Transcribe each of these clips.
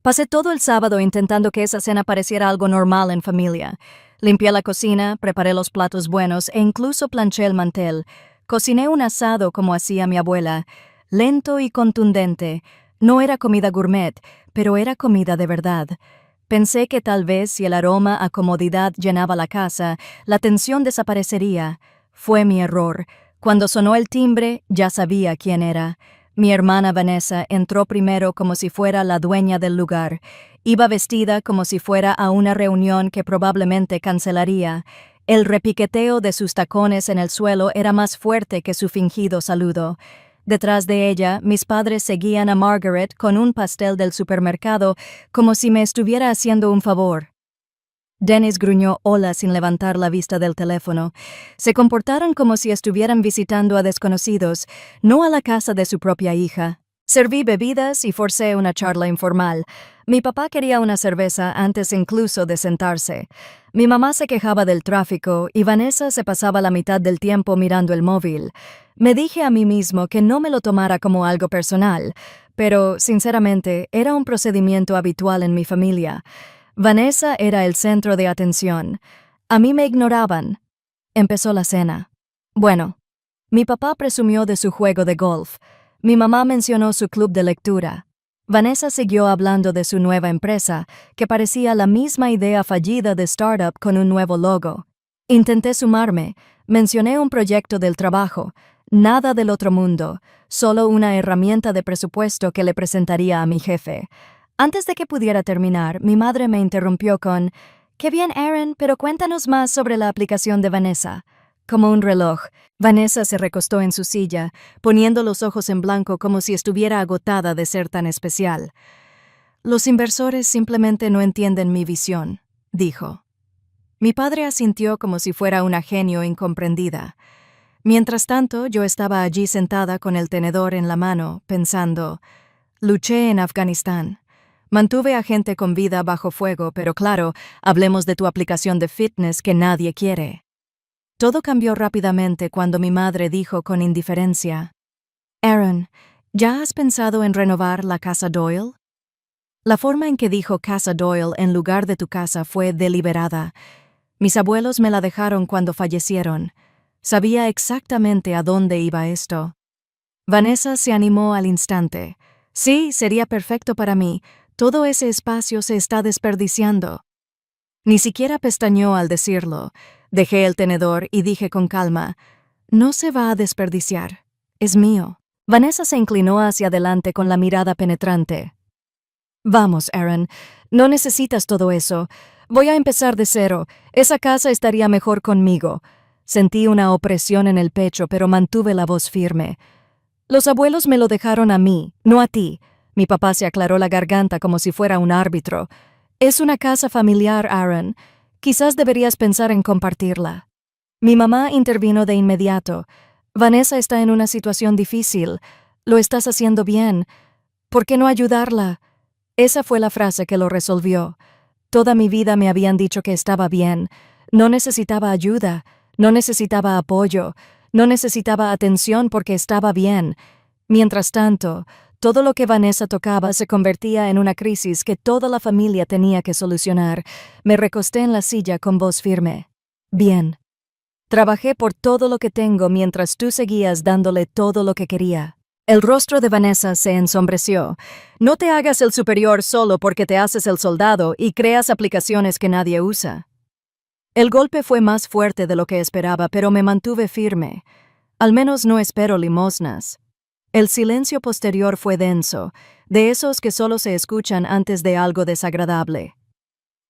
Pasé todo el sábado intentando que esa cena pareciera algo normal en familia. Limpié la cocina, preparé los platos buenos e incluso planché el mantel. Cociné un asado como hacía mi abuela, lento y contundente. No era comida gourmet, pero era comida de verdad. Pensé que tal vez si el aroma a comodidad llenaba la casa, la tensión desaparecería. Fue mi error. Cuando sonó el timbre, ya sabía quién era. Mi hermana Vanessa entró primero como si fuera la dueña del lugar. Iba vestida como si fuera a una reunión que probablemente cancelaría. El repiqueteo de sus tacones en el suelo era más fuerte que su fingido saludo. Detrás de ella, mis padres seguían a Margaret con un pastel del supermercado como si me estuviera haciendo un favor. Dennis gruñó hola sin levantar la vista del teléfono. Se comportaron como si estuvieran visitando a desconocidos, no a la casa de su propia hija. Serví bebidas y forcé una charla informal. Mi papá quería una cerveza antes incluso de sentarse. Mi mamá se quejaba del tráfico y Vanessa se pasaba la mitad del tiempo mirando el móvil. Me dije a mí mismo que no me lo tomara como algo personal, pero, sinceramente, era un procedimiento habitual en mi familia. Vanessa era el centro de atención. A mí me ignoraban. Empezó la cena. Bueno, mi papá presumió de su juego de golf. Mi mamá mencionó su club de lectura. Vanessa siguió hablando de su nueva empresa, que parecía la misma idea fallida de startup con un nuevo logo. Intenté sumarme. Mencioné un proyecto del trabajo. Nada del otro mundo, solo una herramienta de presupuesto que le presentaría a mi jefe. Antes de que pudiera terminar, mi madre me interrumpió con: «Qué bien, Aaron, pero cuéntanos más sobre la aplicación de Vanessa». Como un reloj, Vanessa se recostó en su silla, poniendo los ojos en blanco como si estuviera agotada de ser tan especial. «Los inversores simplemente no entienden mi visión», dijo. Mi padre asintió como si fuera una genio incomprendida. Mientras tanto, yo estaba allí sentada con el tenedor en la mano, pensando: luché en Afganistán. Mantuve a gente con vida bajo fuego, pero claro, hablemos de tu aplicación de fitness que nadie quiere. Todo cambió rápidamente cuando mi madre dijo con indiferencia: «Aaron, ¿ya has pensado en renovar la Casa Doyle?» La forma en que dijo Casa Doyle en lugar de tu casa fue deliberada. Mis abuelos me la dejaron cuando fallecieron. Sabía exactamente a dónde iba esto. Vanessa se animó al instante. «Sí, sería perfecto para mí. Todo ese espacio se está desperdiciando». Ni siquiera pestañeó al decirlo. Dejé el tenedor y dije con calma: «No se va a desperdiciar. Es mío». Vanessa se inclinó hacia adelante con la mirada penetrante. «Vamos, Aaron. No necesitas todo eso. Voy a empezar de cero. Esa casa estaría mejor conmigo». Sentí una opresión en el pecho, pero mantuve la voz firme. «Los abuelos me lo dejaron a mí, no a ti». Mi papá se aclaró la garganta como si fuera un árbitro. «Es una casa familiar, Aaron. Quizás deberías pensar en compartirla». Mi mamá intervino de inmediato. «Vanessa está en una situación difícil. Lo estás haciendo bien. ¿Por qué no ayudarla?» Esa fue la frase que lo resolvió. Toda mi vida me habían dicho que estaba bien. No necesitaba ayuda. No necesitaba apoyo. No necesitaba atención porque estaba bien. Mientras tanto, todo lo que Vanessa tocaba se convertía en una crisis que toda la familia tenía que solucionar. Me recosté en la silla con voz firme. «Bien. Trabajé por todo lo que tengo mientras tú seguías dándole todo lo que quería». El rostro de Vanessa se ensombreció. «No te hagas el superior solo porque te haces el soldado y creas aplicaciones que nadie usa». El golpe fue más fuerte de lo que esperaba, pero me mantuve firme. Al menos no espero limosnas. El silencio posterior fue denso, de esos que solo se escuchan antes de algo desagradable.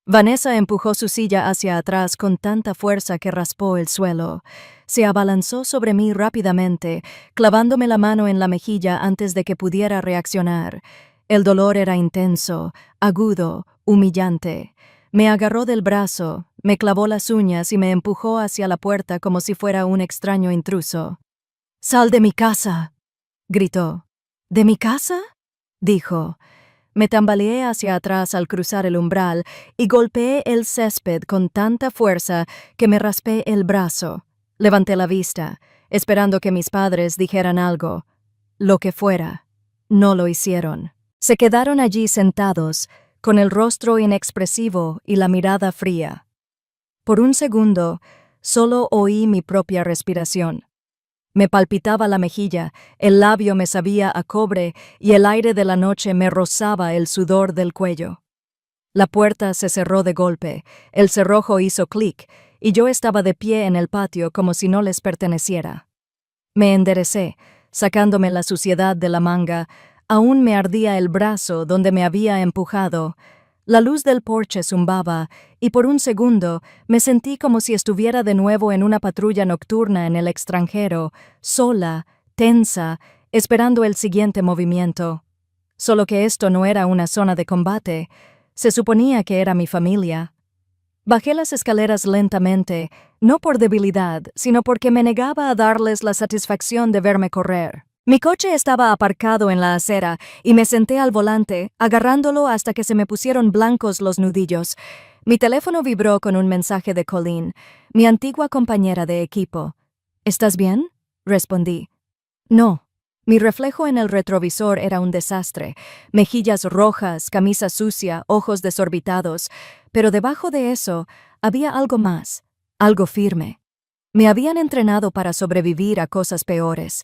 Vanessa empujó su silla hacia atrás con tanta fuerza que raspó el suelo. Se abalanzó sobre mí rápidamente, clavándome la mano en la mejilla antes de que pudiera reaccionar. El dolor era intenso, agudo, humillante. Me agarró del brazo, me clavó las uñas y me empujó hacia la puerta como si fuera un extraño intruso. «¡Sal de mi casa!», gritó. «¿De mi casa?», dijo. Me tambaleé hacia atrás al cruzar el umbral y golpeé el césped con tanta fuerza que me raspé el brazo. Levanté la vista, esperando que mis padres dijeran algo. Lo que fuera. No lo hicieron. Se quedaron allí sentados, con el rostro inexpresivo y la mirada fría. Por un segundo, solo oí mi propia respiración. Me palpitaba la mejilla, el labio me sabía a cobre y el aire de la noche me rozaba el sudor del cuello. La puerta se cerró de golpe, el cerrojo hizo clic y yo estaba de pie en el patio como si no les perteneciera. Me enderecé, sacándome la suciedad de la manga. Aún me ardía el brazo donde me había empujado. La luz del porche zumbaba y por un segundo me sentí como si estuviera de nuevo en una patrulla nocturna en el extranjero, sola, tensa, esperando el siguiente movimiento. Solo que esto no era una zona de combate. Se suponía que era mi familia. Bajé las escaleras lentamente, no por debilidad, sino porque me negaba a darles la satisfacción de verme correr. Mi coche estaba aparcado en la acera y me senté al volante, agarrándolo hasta que se me pusieron blancos los nudillos. Mi teléfono vibró con un mensaje de Colleen, mi antigua compañera de equipo. ¿Estás bien?, respondí. No. Mi reflejo en el retrovisor era un desastre. Mejillas rojas, camisa sucia, ojos desorbitados. Pero debajo de eso había algo más, algo firme. Me habían entrenado para sobrevivir a cosas peores.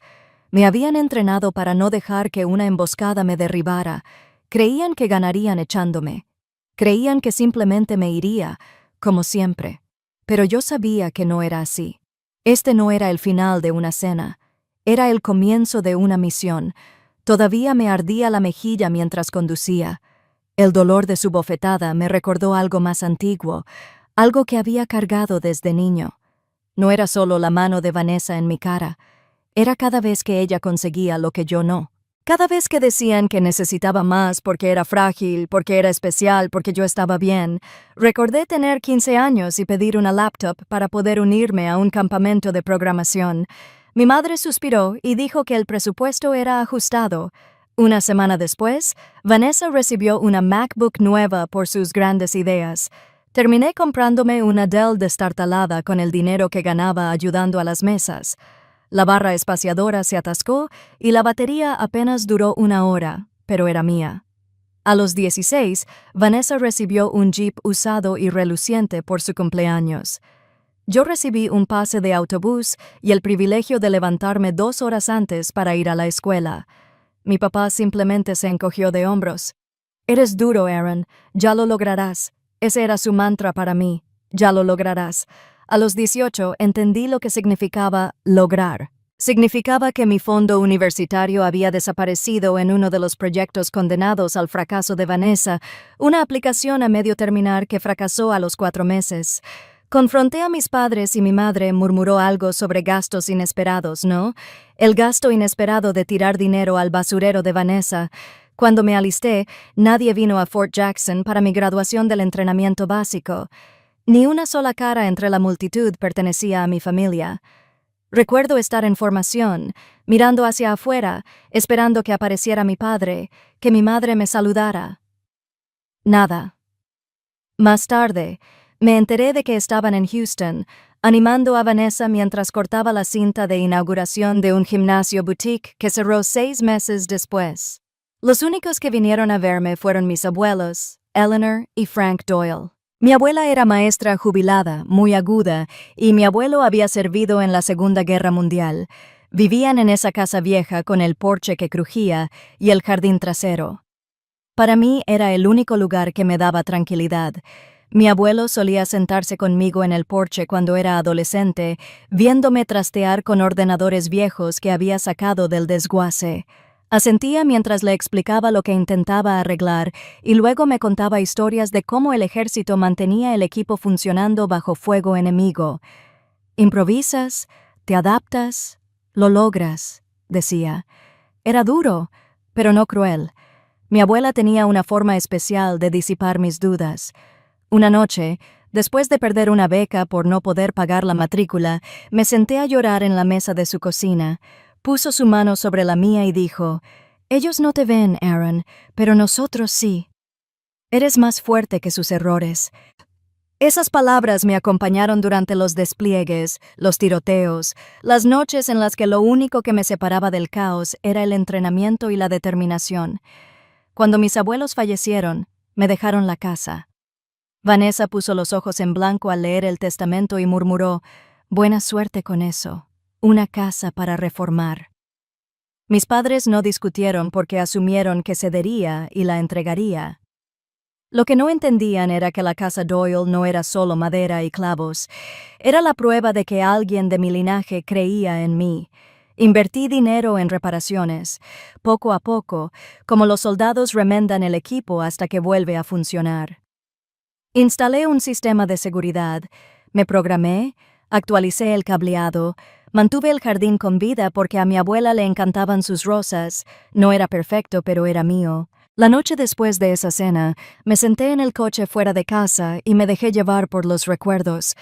Me habían entrenado para no dejar que una emboscada me derribara. Creían que ganarían echándome. Creían que simplemente me iría, como siempre. Pero yo sabía que no era así. Este no era el final de una cena. Era el comienzo de una misión. Todavía me ardía la mejilla mientras conducía. El dolor de su bofetada me recordó algo más antiguo, algo que había cargado desde niño. No era solo la mano de Vanessa en mi cara. Era cada vez que ella conseguía lo que yo no. Cada vez que decían que necesitaba más porque era frágil, porque era especial, porque yo estaba bien, recordé tener 15 años y pedir una laptop para poder unirme a un campamento de programación. Mi madre suspiró y dijo que el presupuesto era ajustado. Una semana después, Vanessa recibió una MacBook nueva por sus grandes ideas. Terminé comprándome una Dell destartalada con el dinero que ganaba ayudando a las mesas. La barra espaciadora se atascó y la batería apenas duró 1 hora, pero era mía. A los 16, Vanessa recibió un Jeep usado y reluciente por su cumpleaños. Yo recibí un pase de autobús y el privilegio de levantarme 2 horas antes para ir a la escuela. Mi papá simplemente se encogió de hombros. «Eres duro, Aaron. Ya lo lograrás». Ese era su mantra para mí. «Ya lo lograrás». A los 18 entendí lo que significaba lograr. Significaba que mi fondo universitario había desaparecido en uno de los proyectos condenados al fracaso de Vanessa, una aplicación a medio terminar que fracasó a los 4 meses. Confronté a mis padres y mi madre murmuró algo sobre gastos inesperados, ¿no? El gasto inesperado de tirar dinero al basurero de Vanessa. Cuando me alisté, nadie vino a Fort Jackson para mi graduación del entrenamiento básico. Ni una sola cara entre la multitud pertenecía a mi familia. Recuerdo estar en formación, mirando hacia afuera, esperando que apareciera mi padre, que mi madre me saludara. Nada. Más tarde, me enteré de que estaban en Houston, animando a Vanessa mientras cortaba la cinta de inauguración de un gimnasio boutique que cerró 6 meses después. Los únicos que vinieron a verme fueron mis abuelos, Eleanor y Frank Doyle. Mi abuela era maestra jubilada, muy aguda, y mi abuelo había servido en la Segunda Guerra Mundial. Vivían en esa casa vieja con el porche que crujía y el jardín trasero. Para mí era el único lugar que me daba tranquilidad. Mi abuelo solía sentarse conmigo en el porche cuando era adolescente, viéndome trastear con ordenadores viejos que había sacado del desguace. Asentía mientras le explicaba lo que intentaba arreglar y luego me contaba historias de cómo el ejército mantenía el equipo funcionando bajo fuego enemigo. «Improvisas, te adaptas, lo logras», decía. Era duro, pero no cruel. Mi abuela tenía una forma especial de disipar mis dudas. Una noche, después de perder una beca por no poder pagar la matrícula, me senté a llorar en la mesa de su cocina. Puso su mano sobre la mía y dijo: «Ellos no te ven, Aaron, pero nosotros sí. Eres más fuerte que sus errores». Esas palabras me acompañaron durante los despliegues, los tiroteos, las noches en las que lo único que me separaba del caos era el entrenamiento y la determinación. Cuando mis abuelos fallecieron, Me dejaron la casa. Vanessa puso los ojos en blanco al leer el testamento y murmuró: «Buena suerte con eso. Una casa para reformar». Mis padres no discutieron porque asumieron que cedería y la entregaría. Lo que no entendían era que la casa Doyle no era solo madera y clavos. Era la prueba de que alguien de mi linaje creía en mí. Invertí dinero en reparaciones, poco a poco, como los soldados remendan el equipo hasta que vuelve a funcionar. Instalé un sistema de seguridad, me programé, actualicé el cableado, mantuve el jardín con vida porque a mi abuela le encantaban sus rosas, no era perfecto pero era mío. La noche después de esa cena, me senté en el coche fuera de casa y me dejé llevar por los recuerdos.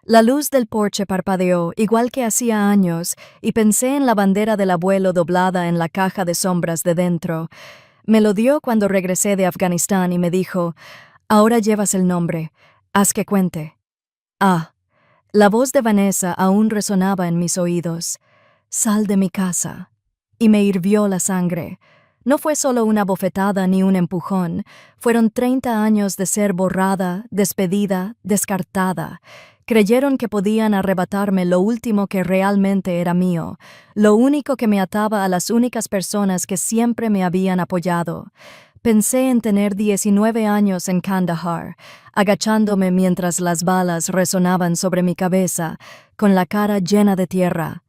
La luz del porche parpadeó, igual que hacía años, y pensé en la bandera del abuelo doblada en la caja de sombras de dentro. Me lo dio cuando regresé de Afganistán y me dijo: «Ahora llevas el nombre. Haz que cuente». Ah, la voz de Vanessa aún resonaba en mis oídos. «Sal de mi casa». Y me hirvió la sangre. No fue solo una bofetada ni un empujón. Fueron 30 años de ser borrada, despedida, descartada. Creyeron que podían arrebatarme lo último que realmente era mío, lo único que me ataba a las únicas personas que siempre me habían apoyado. Pensé en tener 19 años en Kandahar, agachándome mientras las balas resonaban sobre mi cabeza, con la cara llena de tierra.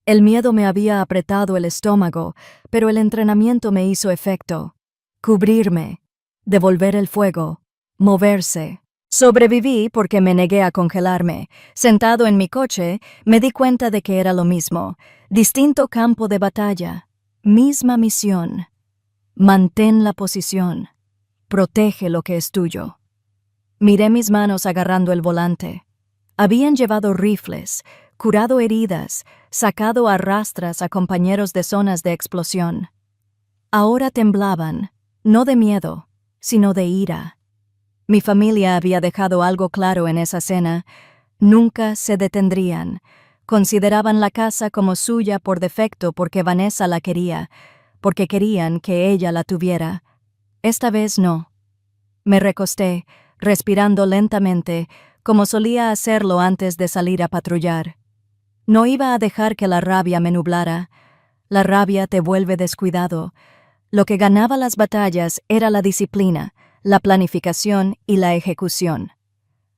El miedo me había apretado el estómago, pero el entrenamiento me hizo efecto. Cubrirme, devolver el fuego, moverse. Sobreviví porque me negué a congelarme. Sentado en mi coche, me di cuenta de que era lo mismo. Distinto campo de batalla, misma misión. Mantén la posición. Protege lo que es tuyo. Miré mis manos agarrando el volante. Habían llevado rifles, curado heridas, sacado a rastras a compañeros de zonas de explosión. Ahora temblaban, no de miedo, sino de ira. Mi familia había dejado algo claro en esa cena: nunca se detendrían. Consideraban la casa como suya por defecto porque Vanessa la quería, porque querían que ella la tuviera. Esta vez no. Me recosté, respirando lentamente, como solía hacerlo antes de salir a patrullar. No iba a dejar que la rabia me nublara. La rabia te vuelve descuidado. Lo que ganaba las batallas era la disciplina, la planificación y la ejecución.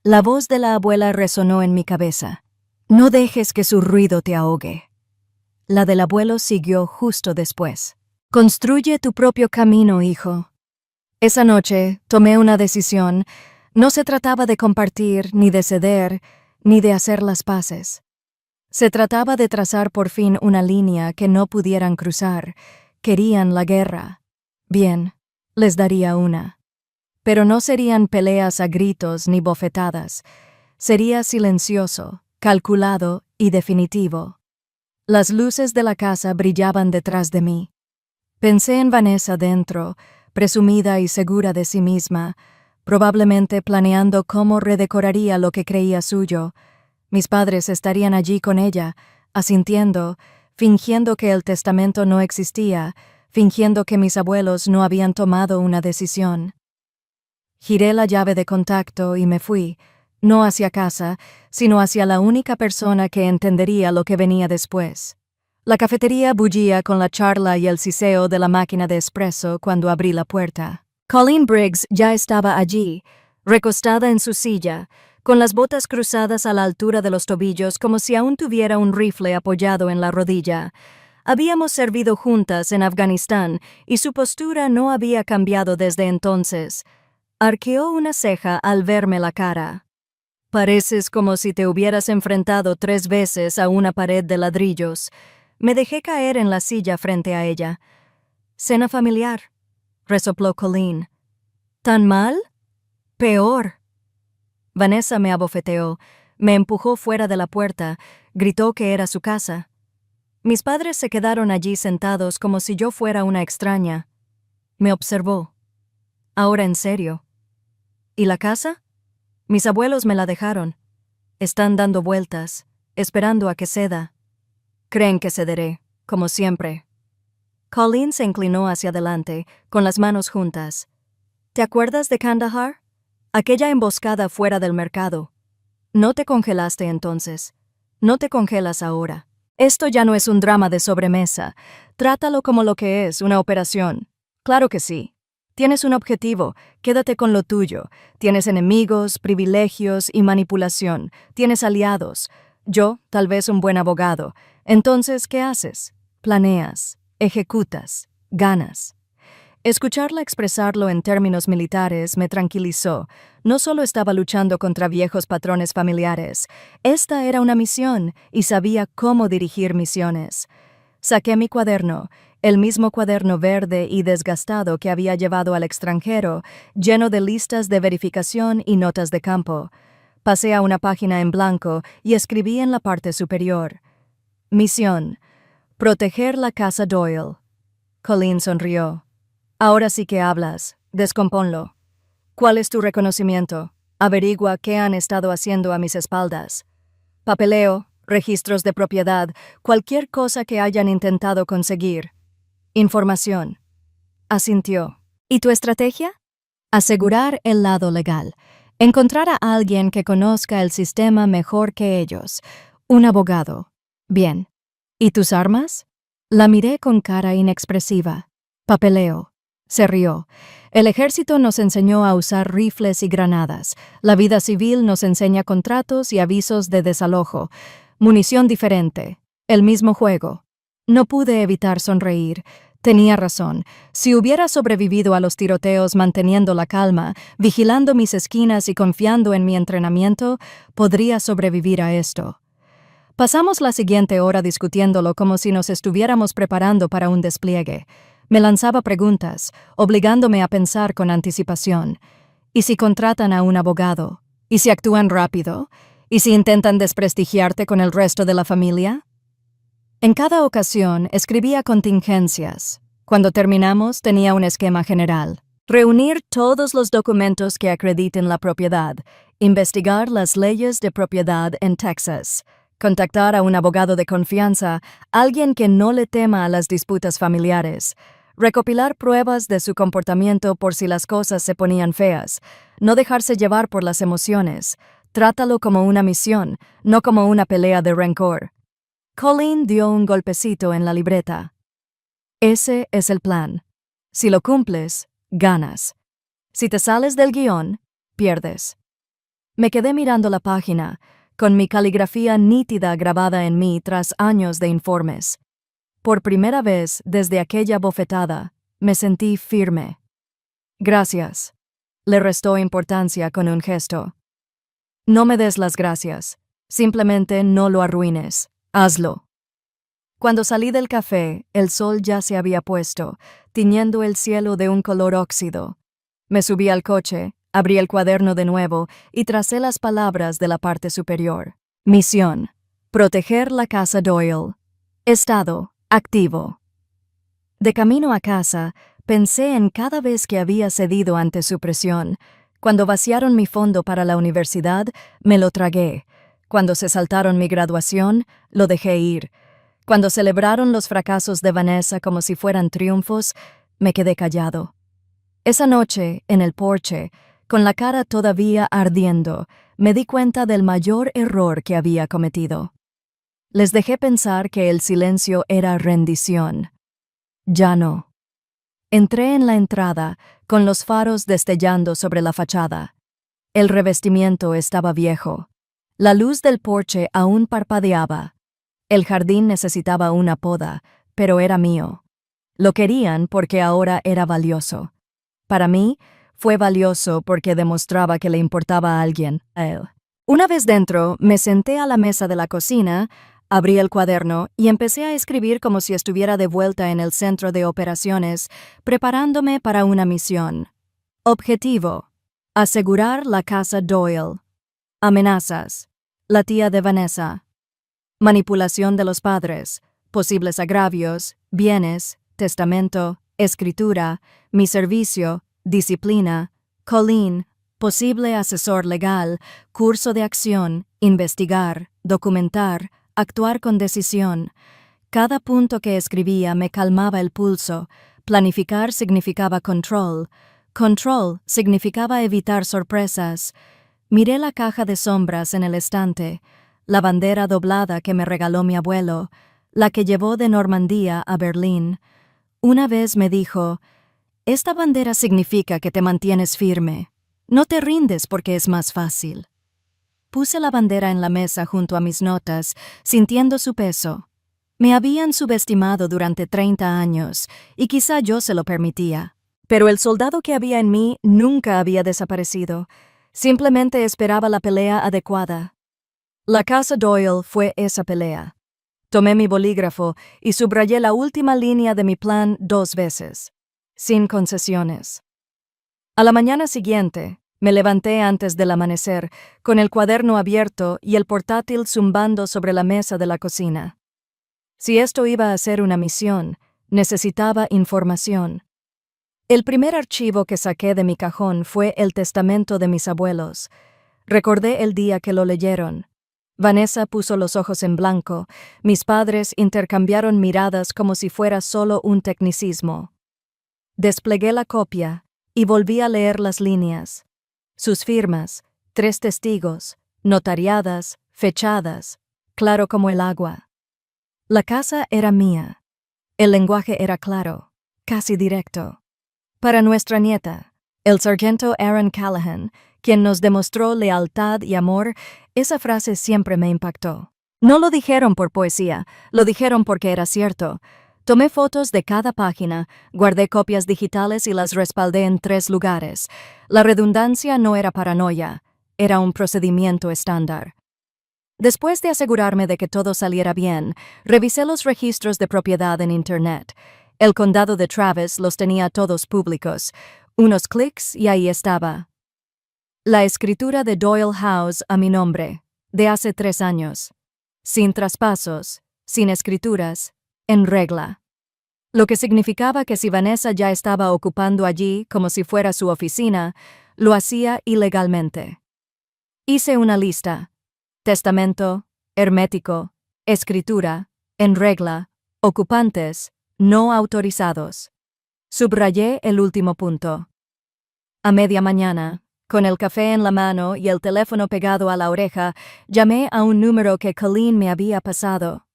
La voz de la abuela resonó en mi cabeza. No dejes que su ruido te ahogue. La del abuelo siguió justo después. Construye tu propio camino, hijo. Esa noche tomé una decisión. No se trataba de compartir, ni de ceder, ni de hacer las paces. Se trataba de trazar por fin una línea que no pudieran cruzar. Querían la guerra. Bien, les daría una. Pero no serían peleas a gritos ni bofetadas. Sería silencioso, calculado y definitivo. Las luces de la casa brillaban detrás de mí. Pensé en Vanessa dentro, presumida y segura de sí misma, probablemente planeando cómo redecoraría lo que creía suyo. Mis padres estarían allí con ella, asintiendo, fingiendo que el testamento no existía, fingiendo que mis abuelos no habían tomado una decisión. Giré la llave de contacto y me fui, no hacia casa, sino hacia la única persona que entendería lo que venía después. La cafetería bullía con la charla y el siseo de la máquina de espresso cuando abrí la puerta. Colleen Briggs ya estaba allí, recostada en su silla, con las botas cruzadas a la altura de los tobillos como si aún tuviera un rifle apoyado en la rodilla. Habíamos servido juntas en Afganistán y su postura no había cambiado desde entonces. Arqueó una ceja al verme la cara. «Pareces como si te hubieras enfrentado 3 veces a una pared de ladrillos». Me dejé caer en la silla frente a ella. «Cena familiar», resopló Colleen. «¿Tan mal?» «Peor». Vanessa me abofeteó, me empujó fuera de la puerta, gritó que era su casa. Mis padres se quedaron allí sentados como si yo fuera una extraña. Me observó. «Ahora en serio». «¿Y la casa?» «Mis abuelos me la dejaron. Están dando vueltas, esperando a que ceda. Creen que cederé, como siempre». Colleen se inclinó hacia adelante, con las manos juntas. ¿Te acuerdas de Kandahar? Aquella emboscada fuera del mercado. No te congelaste entonces. No te congelas ahora. Esto ya no es un drama de sobremesa. Trátalo como lo que es, una operación. Claro que sí. Tienes un objetivo, quédate con lo tuyo. Tienes enemigos, privilegios y manipulación. Tienes aliados. Yo, tal vez un buen abogado. Entonces, ¿qué haces? Planeas, ejecutas, ganas. Escucharla expresarlo en términos militares me tranquilizó. No solo estaba luchando contra viejos patrones familiares, esta era una misión y sabía cómo dirigir misiones. Saqué mi cuaderno, el mismo cuaderno verde y desgastado que había llevado al extranjero, lleno de listas de verificación y notas de campo. Pasé a una página en blanco y escribí en la parte superior. Misión: proteger la casa Doyle. Colleen sonrió. Ahora sí que hablas. Descompónlo. ¿Cuál es tu reconocimiento? Averigua qué han estado haciendo a mis espaldas. Papeleo, registros de propiedad, cualquier cosa que hayan intentado conseguir. Información. Asintió. ¿Y tu estrategia? Asegurar el lado legal. Encontrar a alguien que conozca el sistema mejor que ellos. Un abogado. Bien. ¿Y tus armas? La miré con cara inexpresiva. Papeleo. Se rió. El ejército nos enseñó a usar rifles y granadas. La vida civil nos enseña contratos y avisos de desalojo. Munición diferente. El mismo juego. No pude evitar sonreír. Tenía razón. Si hubiera sobrevivido a los tiroteos manteniendo la calma, vigilando mis esquinas y confiando en mi entrenamiento, podría sobrevivir a esto. Pasamos la siguiente hora discutiéndolo como si nos estuviéramos preparando para un despliegue. Me lanzaba preguntas, obligándome a pensar con anticipación. ¿Y si contratan a un abogado? ¿Y si actúan rápido? ¿Y si intentan desprestigiarte con el resto de la familia? En cada ocasión escribía contingencias. Cuando terminamos tenía un esquema general. Reunir todos los documentos que acrediten la propiedad. Investigar las leyes de propiedad en Texas. Contactar a un abogado de confianza, alguien que no le tema a las disputas familiares. Recopilar pruebas de su comportamiento por si las cosas se ponían feas. No dejarse llevar por las emociones. Trátalo como una misión, no como una pelea de rencor. Colleen dio un golpecito en la libreta. Ese es el plan. Si lo cumples, ganas. Si te sales del guión, pierdes. Me quedé mirando la página, con mi caligrafía nítida grabada en mí tras años de informes. Por primera vez desde aquella bofetada, me sentí firme. Gracias. Le restó importancia con un gesto. No me des las gracias. Simplemente no lo arruines. Hazlo. Cuando salí del café, el sol ya se había puesto, tiñendo el cielo de un color óxido. Me subí al coche, abrí el cuaderno de nuevo y tracé las palabras de la parte superior. Misión: proteger la casa Doyle. Estado: activo. De camino a casa, pensé en cada vez que había cedido ante su presión. Cuando vaciaron mi fondo para la universidad, me lo tragué. Cuando se saltaron mi graduación, lo dejé ir. Cuando celebraron los fracasos de Vanessa como si fueran triunfos, me quedé callado. Esa noche, en el porche, con la cara todavía ardiendo, me di cuenta del mayor error que había cometido. Les dejé pensar que el silencio era rendición. Ya no. Entré en la entrada, con los faros destellando sobre la fachada. El revestimiento estaba viejo. La luz del porche aún parpadeaba. El jardín necesitaba una poda, pero era mío. Lo querían porque ahora era valioso. Para mí, fue valioso porque demostraba que le importaba a alguien, a él. Una vez dentro, me senté a la mesa de la cocina, abrí el cuaderno y empecé a escribir como si estuviera de vuelta en el centro de operaciones, preparándome para una misión. Objetivo: asegurar la casa Doyle. Amenazas: la tía de Vanessa. Manipulación de los padres, posibles agravios, bienes, testamento, escritura, mi servicio, disciplina, Colleen, posible asesor legal, curso de acción, investigar, documentar, actuar con decisión. Cada punto que escribía me calmaba el pulso. Planificar significaba control. Control significaba evitar sorpresas. Miré la caja de sombras en el estante, la bandera doblada que me regaló mi abuelo, la que llevó de Normandía a Berlín. Una vez me dijo: «Esta bandera significa que te mantienes firme. No te rindes porque es más fácil». Puse la bandera en la mesa junto a mis notas, sintiendo su peso. Me habían subestimado durante 30 años, y quizá yo se lo permitía. Pero el soldado que había en mí nunca había desaparecido. Simplemente esperaba la pelea adecuada. La casa Doyle fue esa pelea. Tomé mi bolígrafo y subrayé la última línea de mi plan 2 veces, sin concesiones. A la mañana siguiente, me levanté antes del amanecer, con el cuaderno abierto y el portátil zumbando sobre la mesa de la cocina. Si esto iba a ser una misión, necesitaba información. El primer archivo que saqué de mi cajón fue el testamento de mis abuelos. Recordé el día que lo leyeron. Vanessa puso los ojos en blanco. Mis padres intercambiaron miradas como si fuera solo un tecnicismo. Desplegué la copia y volví a leer las líneas. Sus firmas, 3 testigos, notariadas, fechadas, claro como el agua. La casa era mía. El lenguaje era claro, casi directo. Para nuestra nieta, el sargento Aaron Callahan, quien nos demostró lealtad y amor, esa frase siempre me impactó. No lo dijeron por poesía, lo dijeron porque era cierto. Tomé fotos de cada página, guardé copias digitales y las respaldé en 3 lugares. La redundancia no era paranoia, era un procedimiento estándar. Después de asegurarme de que todo saliera bien, revisé los registros de propiedad en Internet. El condado de Travis los tenía todos públicos. Unos clics y ahí estaba. La escritura de Doyle House a mi nombre, de hace 3 años. Sin traspasos, sin escrituras, en regla. Lo que significaba que si Vanessa ya estaba ocupando allí como si fuera su oficina, lo hacía ilegalmente. Hice una lista: testamento, hermético, escritura, en regla, ocupantes, no autorizados. Subrayé el último punto. A media mañana, con el café en la mano y el teléfono pegado a la oreja, llamé a un número que Colleen me había pasado.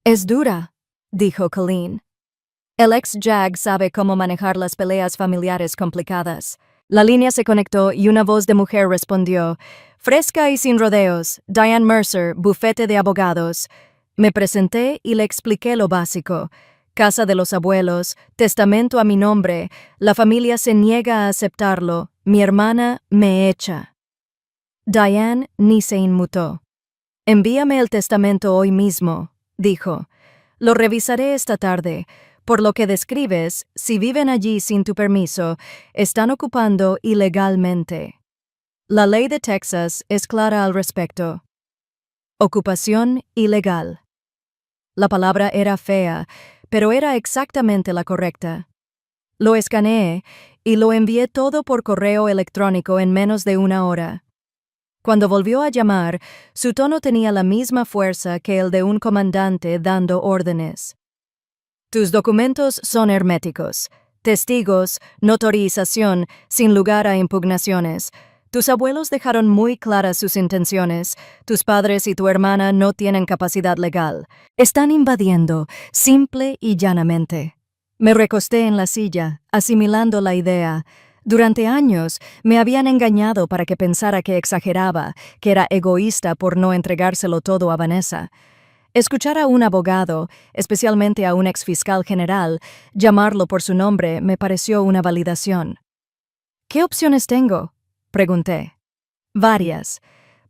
«Es dura», dijo Colleen. El ex-JAG sabe cómo manejar las peleas familiares complicadas. La línea se conectó y una voz de mujer respondió: «Fresca y sin rodeos, Diane Mercer, bufete de abogados». Me presenté y le expliqué lo básico. Casa de los abuelos, testamento a mi nombre, la familia se niega a aceptarlo, mi hermana me echa. Diane ni se inmutó. «Envíame el testamento hoy mismo», dijo. «Lo revisaré esta tarde. Por lo que describes, si viven allí sin tu permiso, están ocupando ilegalmente. La ley de Texas es clara al respecto. Ocupación ilegal». La palabra era fea, pero era exactamente la correcta. Lo escaneé y lo envié todo por correo electrónico en menos de 1 hora. Cuando volvió a llamar, su tono tenía la misma fuerza que el de un comandante dando órdenes. «Tus documentos son herméticos. Testigos, notorización, sin lugar a impugnaciones. Tus abuelos dejaron muy claras sus intenciones. Tus padres y tu hermana no tienen capacidad legal. Están invadiendo, simple y llanamente». Me recosté en la silla, asimilando la idea. Durante años me habían engañado para que pensara que exageraba, que era egoísta por no entregárselo todo a Vanessa. Escuchar a un abogado, especialmente a un exfiscal general, llamarlo por su nombre me pareció una validación. «¿Qué opciones tengo?», pregunté. «Varias.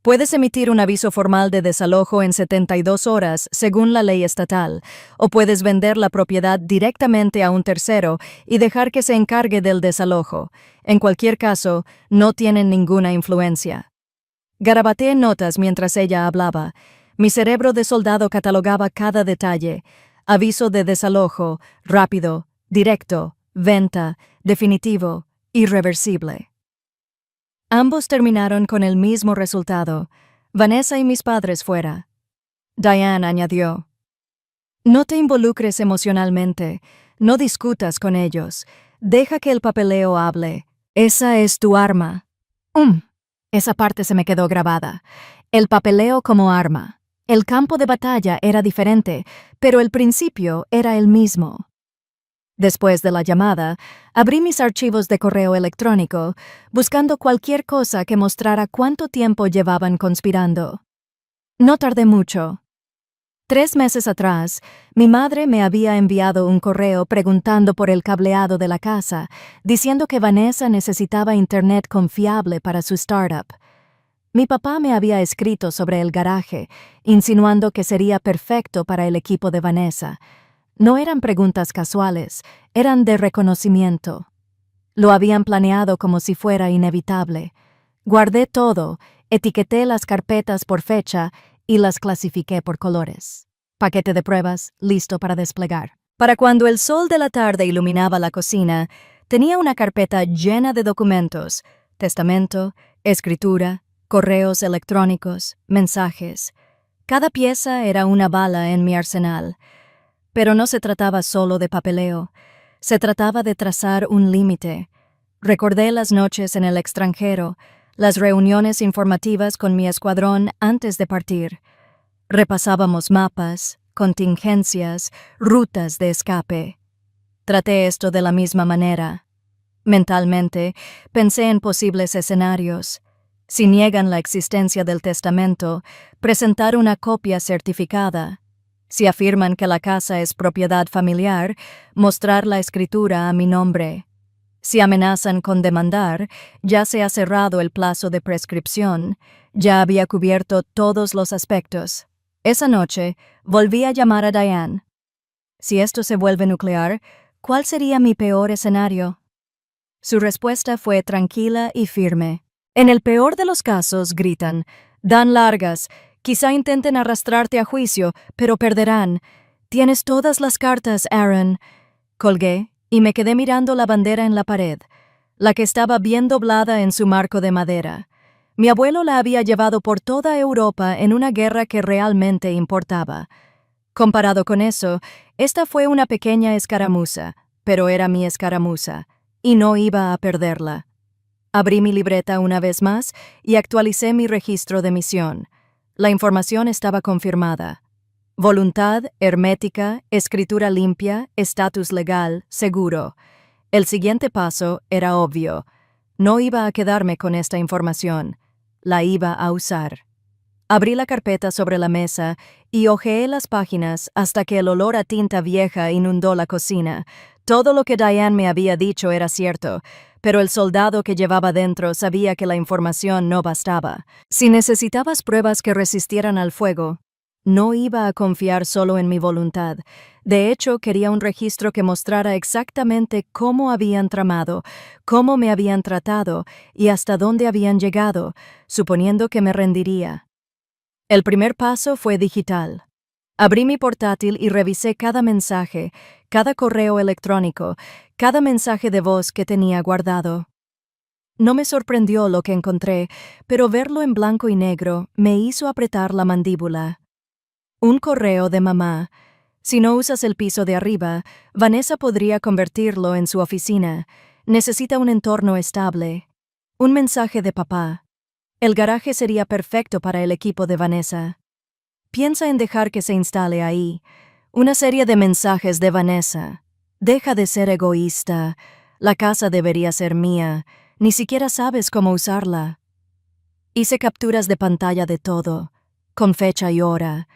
Puedes emitir un aviso formal de desalojo en 72 horas, según la ley estatal, o puedes vender la propiedad directamente a un tercero y dejar que se encargue del desalojo. En cualquier caso, no tienen ninguna influencia». Garabateé notas mientras ella hablaba. Mi cerebro de soldado catalogaba cada detalle: aviso de desalojo, rápido, directo, venta, definitivo, irreversible. Ambos terminaron con el mismo resultado: Vanessa y mis padres fuera. Diane añadió: «No te involucres emocionalmente, no discutas con ellos, deja que el papeleo hable, Esa es tu arma. Esa parte se me quedó grabada. El papeleo como arma. El campo de batalla era diferente, pero el principio era el mismo. Después de la llamada, abrí mis archivos de correo electrónico, buscando cualquier cosa que mostrara cuánto tiempo llevaban conspirando. No tardé mucho. 3 meses atrás, mi madre me había enviado un correo preguntando por el cableado de la casa, diciendo que Vanessa necesitaba internet confiable para su startup. Mi papá me había escrito sobre el garaje, insinuando que sería perfecto para el equipo de Vanessa. No eran preguntas casuales, eran de reconocimiento. Lo habían planeado como si fuera inevitable. Guardé todo, etiqueté las carpetas por fecha y las clasifiqué por colores. Paquete de pruebas, listo para desplegar. Para cuando el sol de la tarde iluminaba la cocina, tenía una carpeta llena de documentos, testamento, escritura, correos electrónicos, mensajes. Cada pieza era una bala en mi arsenal. Pero no se trataba solo de papeleo. Se trataba de trazar un límite. Recordé las noches en el extranjero, las reuniones informativas con mi escuadrón antes de partir. Repasábamos mapas, contingencias, rutas de escape. Traté esto de la misma manera. Mentalmente, pensé en posibles escenarios. Si niegan la existencia del testamento, presentar una copia certificada. Si afirman que la casa es propiedad familiar, mostrar la escritura a mi nombre. Si amenazan con demandar, ya se ha cerrado el plazo de prescripción, ya había cubierto todos los aspectos. Esa noche, volví a llamar a Diane. Si esto se vuelve nuclear, ¿cuál sería mi peor escenario? Su respuesta fue tranquila y firme. En el peor de los casos, gritan, dan largas, quizá intenten arrastrarte a juicio, pero perderán. Tienes todas las cartas, Aaron. Colgué y me quedé mirando la bandera en la pared, la que estaba bien doblada en su marco de madera. Mi abuelo la había llevado por toda Europa en una guerra que realmente importaba. Comparado con eso, esta fue una pequeña escaramuza, pero era mi escaramuza, y no iba a perderla. Abrí mi libreta una vez más y actualicé mi registro de misión. La información estaba confirmada. Voluntad, hermética, escritura limpia, estatus legal, seguro. El siguiente paso era obvio. No iba a quedarme con esta información. La iba a usar. Abrí la carpeta sobre la mesa y hojeé las páginas hasta que el olor a tinta vieja inundó la cocina. Todo lo que Diane me había dicho era cierto, pero el soldado que llevaba dentro sabía que la información no bastaba. Si necesitabas pruebas que resistieran al fuego, no iba a confiar solo en mi voluntad. De hecho, quería un registro que mostrara exactamente cómo habían tramado, cómo me habían tratado y hasta dónde habían llegado, suponiendo que me rendiría. El primer paso fue digital. Abrí mi portátil y revisé cada mensaje, cada correo electrónico, cada mensaje de voz que tenía guardado. No me sorprendió lo que encontré, pero verlo en blanco y negro me hizo apretar la mandíbula. Un correo de mamá. Si no usas el piso de arriba, Vanessa podría convertirlo en su oficina. Necesita un entorno estable. Un mensaje de papá. El garaje sería perfecto para el equipo de Vanessa. Piensa en dejar que se instale ahí. Una serie de mensajes de Vanessa. Deja de ser egoísta. La casa debería ser mía. Ni siquiera sabes cómo usarla. Hice capturas de pantalla de todo, con fecha y hora.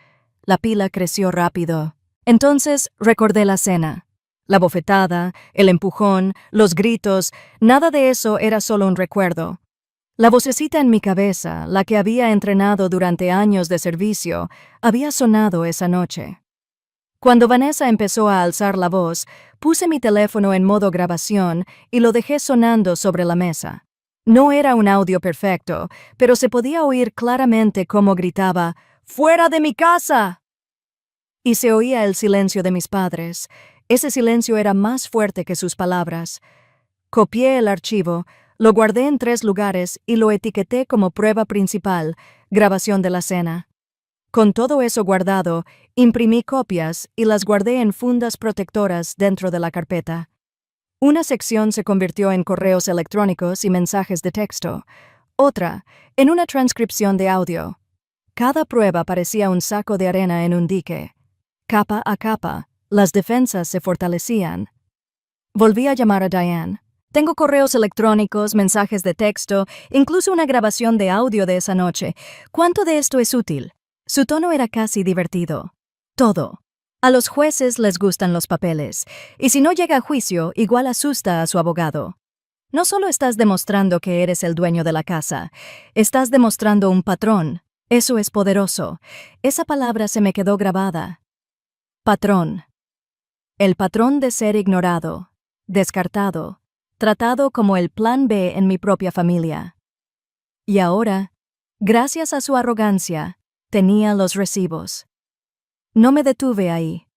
La pila creció rápido. Entonces recordé la cena. La bofetada, el empujón, los gritos, nada de eso era solo un recuerdo. La vocecita en mi cabeza, la que había entrenado durante años de servicio, había sonado esa noche. Cuando Vanessa empezó a alzar la voz, puse mi teléfono en modo grabación y lo dejé sonando sobre la mesa. No era un audio perfecto, pero se podía oír claramente cómo gritaba, ¡Fuera de mi casa! Y se oía el silencio de mis padres. Ese silencio era más fuerte que sus palabras. Copié el archivo, lo guardé en 3 lugares y lo etiqueté como prueba principal, grabación de la cena. Con todo eso guardado, imprimí copias y las guardé en fundas protectoras dentro de la carpeta. Una sección se convirtió en correos electrónicos y mensajes de texto, otra en una transcripción de audio. Cada prueba parecía un saco de arena en un dique. Capa a capa, las defensas se fortalecían. Volví a llamar a Diane. Tengo correos electrónicos, mensajes de texto, incluso una grabación de audio de esa noche. ¿Cuánto de esto es útil? Su tono era casi divertido. Todo. A los jueces les gustan los papeles, y si no llega a juicio, igual asusta a su abogado. No solo estás demostrando que eres el dueño de la casa, estás demostrando un patrón. Eso es poderoso. Esa palabra se me quedó grabada. Patrón. El patrón de ser ignorado, descartado, tratado como el plan B en mi propia familia. Y ahora, gracias a su arrogancia, tenía los recibos. No me detuve ahí.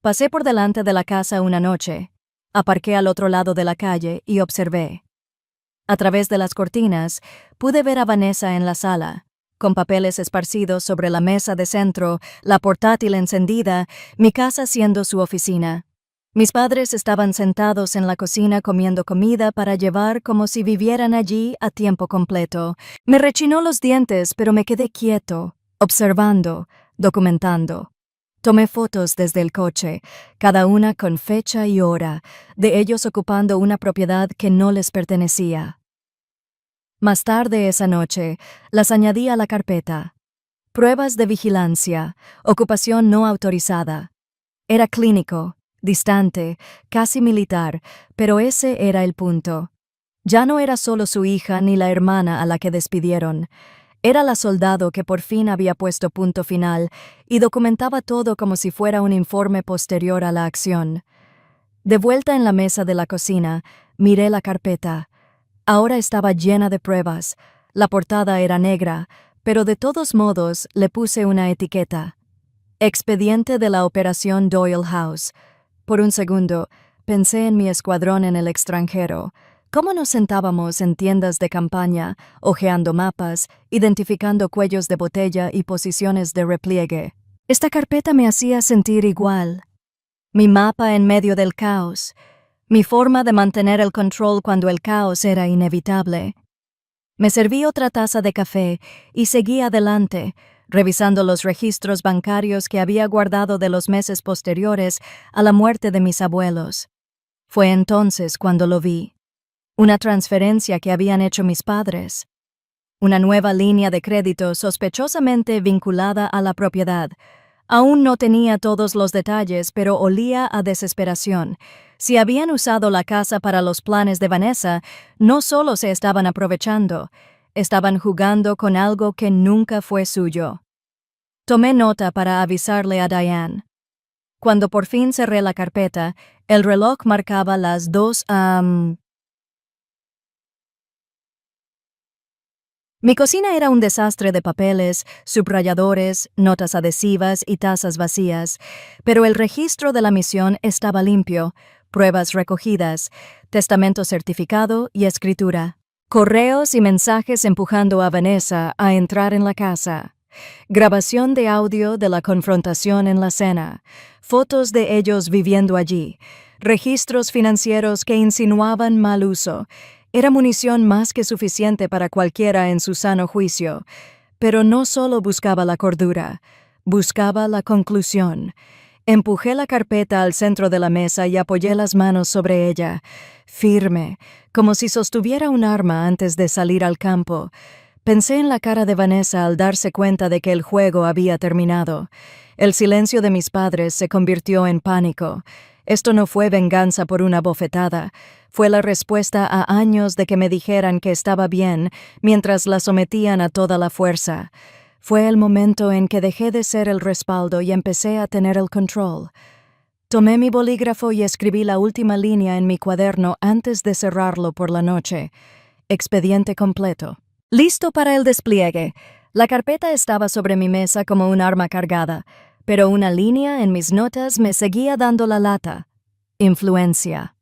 Pasé por delante de la casa una noche, aparqué al otro lado de la calle y observé. A través de las cortinas, pude ver a Vanessa en la sala, con papeles esparcidos sobre la mesa de centro, la portátil encendida, mi casa siendo su oficina. Mis padres estaban sentados en la cocina comiendo comida para llevar como si vivieran allí a tiempo completo. Me rechinó los dientes, pero me quedé quieto, observando, documentando. Tomé fotos desde el coche, cada una con fecha y hora, de ellos ocupando una propiedad que no les pertenecía. Más tarde esa noche, las añadí a la carpeta. Pruebas de vigilancia, ocupación no autorizada. Era clínico, distante, casi militar, pero ese era el punto. Ya no era solo su hija ni la hermana a la que despidieron. Era la soldado que por fin había puesto punto final y documentaba todo como si fuera un informe posterior a la acción. De vuelta en la mesa de la cocina, miré la carpeta. Ahora estaba llena de pruebas. La portada era negra, pero de todos modos le puse una etiqueta. Expediente de la Operación Doyle House. Por un segundo, pensé en mi escuadrón en el extranjero. Cómo nos sentábamos en tiendas de campaña, hojeando mapas, identificando cuellos de botella y posiciones de repliegue. Esta carpeta me hacía sentir igual. Mi mapa en medio del caos. Mi forma de mantener el control cuando el caos era inevitable. Me serví otra taza de café y seguí adelante, revisando los registros bancarios que había guardado de los meses posteriores a la muerte de mis abuelos. Fue entonces cuando lo vi. Una transferencia que habían hecho mis padres. Una nueva línea de crédito sospechosamente vinculada a la propiedad. Aún no tenía todos los detalles, pero olía a desesperación. Si habían usado la casa para los planes de Vanessa, no solo se estaban aprovechando, estaban jugando con algo que nunca fue suyo. Tomé nota para avisarle a Diane. Cuando por fin cerré la carpeta, el reloj marcaba las 2 a... Mi cocina era un desastre de papeles, subrayadores, notas adhesivas y tazas vacías, pero el registro de la misión estaba limpio, pruebas recogidas, testamento certificado y escritura. Correos y mensajes empujando a Vanessa a entrar en la casa. Grabación de audio de la confrontación en la cena. Fotos de ellos viviendo allí. Registros financieros que insinuaban mal uso. Era munición más que suficiente para cualquiera en su sano juicio. Pero no solo buscaba la cordura, buscaba la conclusión. Empujé la carpeta al centro de la mesa y apoyé las manos sobre ella, firme, como si sostuviera un arma antes de salir al campo. Pensé en la cara de Vanessa al darse cuenta de que el juego había terminado. El silencio de mis padres se convirtió en pánico. Esto no fue venganza por una bofetada. Fue la respuesta a años de que me dijeran que estaba bien mientras la sometían a toda la fuerza. Fue el momento en que dejé de ser el respaldo y empecé a tener el control. Tomé mi bolígrafo y escribí la última línea en mi cuaderno antes de cerrarlo por la noche. Expediente completo. Listo para el despliegue. La carpeta estaba sobre mi mesa como un arma cargada, pero una línea en mis notas me seguía dando la lata. Influencia.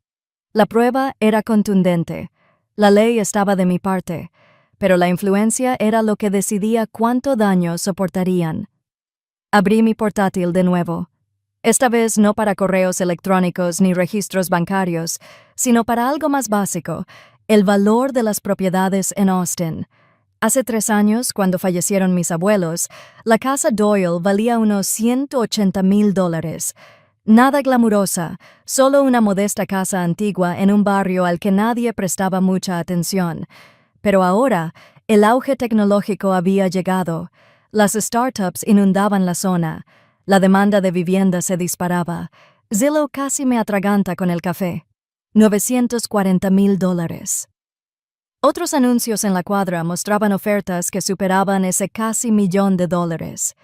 La prueba era contundente. La ley estaba de mi parte, pero la influencia era lo que decidía cuánto daño soportarían. Abrí mi portátil de nuevo. Esta vez no para correos electrónicos ni registros bancarios, sino para algo más básico, el valor de las propiedades en Austin. Hace 3 años, cuando fallecieron mis abuelos, la casa Doyle valía unos $180,000. Nada glamurosa, solo una modesta casa antigua en un barrio al que nadie prestaba mucha atención. Pero ahora, el auge tecnológico había llegado. Las startups inundaban la zona. La demanda de vivienda se disparaba. Zillow casi me atraganta con el café. $940,000. Otros anuncios en la cuadra mostraban ofertas que superaban ese casi $1,000,000.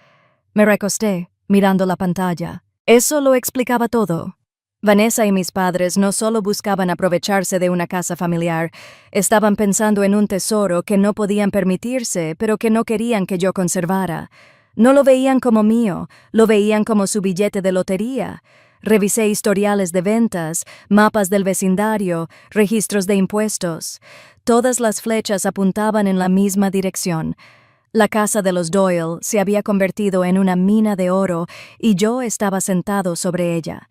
Me recosté, mirando la pantalla. Eso lo explicaba todo. Vanessa y mis padres no solo buscaban aprovecharse de una casa familiar, estaban pensando en un tesoro que no podían permitirse, pero que no querían que yo conservara. No lo veían como mío, lo veían como su billete de lotería. Revisé historiales de ventas, mapas del vecindario, registros de impuestos. Todas las flechas apuntaban en la misma dirección. La casa de los Doyle se había convertido en una mina de oro y yo estaba sentado sobre ella.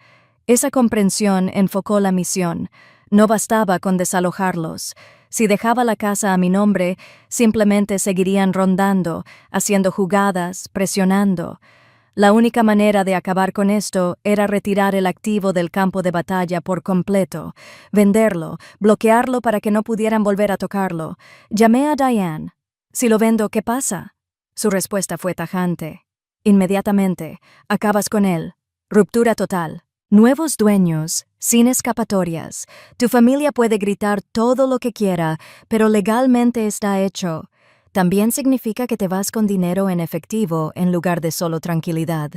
Esa comprensión enfocó la misión. No bastaba con desalojarlos. Si dejaba la casa a mi nombre, simplemente seguirían rondando, haciendo jugadas, presionando. La única manera de acabar con esto era retirar el activo del campo de batalla por completo, venderlo, bloquearlo para que no pudieran volver a tocarlo. Llamé a Diane. «Si lo vendo, ¿qué pasa?» Su respuesta fue tajante. «Inmediatamente. Acabas con él. Ruptura total. Nuevos dueños, sin escapatorias. Tu familia puede gritar todo lo que quiera, pero legalmente está hecho. También significa que te vas con dinero en efectivo en lugar de solo tranquilidad.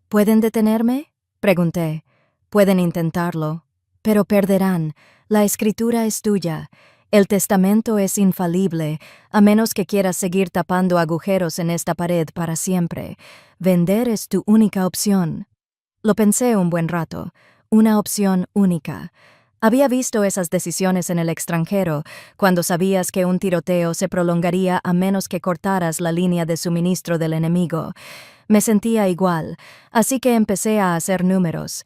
¿Pueden detenerme?», pregunté. «Pueden intentarlo. Pero perderán. La escritura es tuya. El testamento es infalible, a menos que quieras seguir tapando agujeros en esta pared para siempre. Vender es tu única opción». Lo pensé un buen rato. Una opción única. Había visto esas decisiones en el extranjero, cuando sabías que un tiroteo se prolongaría a menos que cortaras la línea de suministro del enemigo. Me sentía igual, así que empecé a hacer números.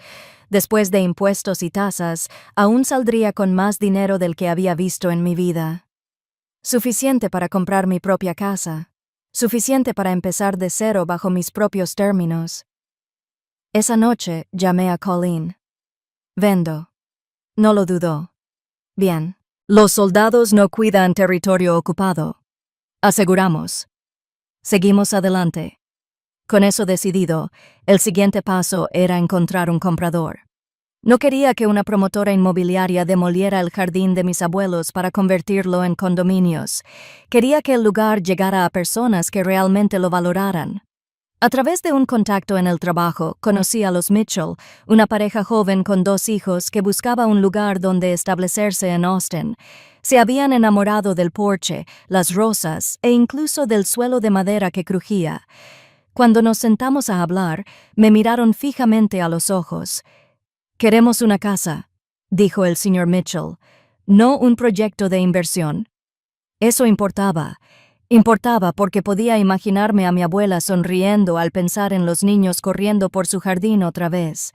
Después de impuestos y tasas, aún saldría con más dinero del que había visto en mi vida. Suficiente para comprar mi propia casa. Suficiente para empezar de cero bajo mis propios términos. Esa noche llamé a Colleen. «Vendo». No lo dudó. «Bien. Los soldados no cuidan territorio ocupado. Aseguramos». Seguimos adelante. Con eso decidido, el siguiente paso era encontrar un comprador. No quería que una promotora inmobiliaria demoliera el jardín de mis abuelos para convertirlo en condominios. Quería que el lugar llegara a personas que realmente lo valoraran. A través de un contacto en el trabajo, conocí a los Mitchell, una pareja joven con 2 hijos que buscaba un lugar donde establecerse en Austin. Se habían enamorado del porche, las rosas e incluso del suelo de madera que crujía. Cuando nos sentamos a hablar, me miraron fijamente a los ojos. «Queremos una casa», dijo el señor Mitchell, «no un proyecto de inversión». Eso importaba. Importaba porque podía imaginarme a mi abuela sonriendo al pensar en los niños corriendo por su jardín otra vez.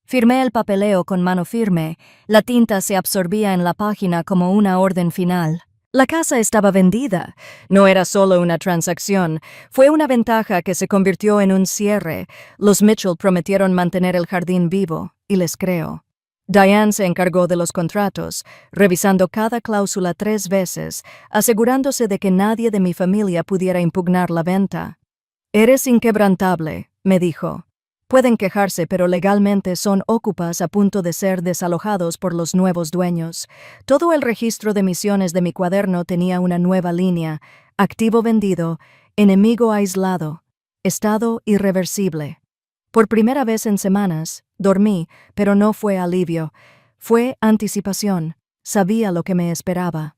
Firmé el papeleo con mano firme. La tinta se absorbía en la página como una orden final. La casa estaba vendida. No era solo una transacción. Fue una ventaja que se convirtió en un cierre. Los Mitchell prometieron mantener el jardín vivo, y les creo. Diane se encargó de los contratos, revisando cada cláusula 3 veces, asegurándose de que nadie de mi familia pudiera impugnar la venta. «Eres inquebrantable», me dijo. «Pueden quejarse, pero legalmente son ócupas a punto de ser desalojados por los nuevos dueños. Todo el registro de emisiones de mi cuaderno tenía una nueva línea: activo vendido, enemigo aislado, estado irreversible». Por primera vez en semanas, dormí, pero no fue alivio. Fue anticipación. Sabía lo que me esperaba.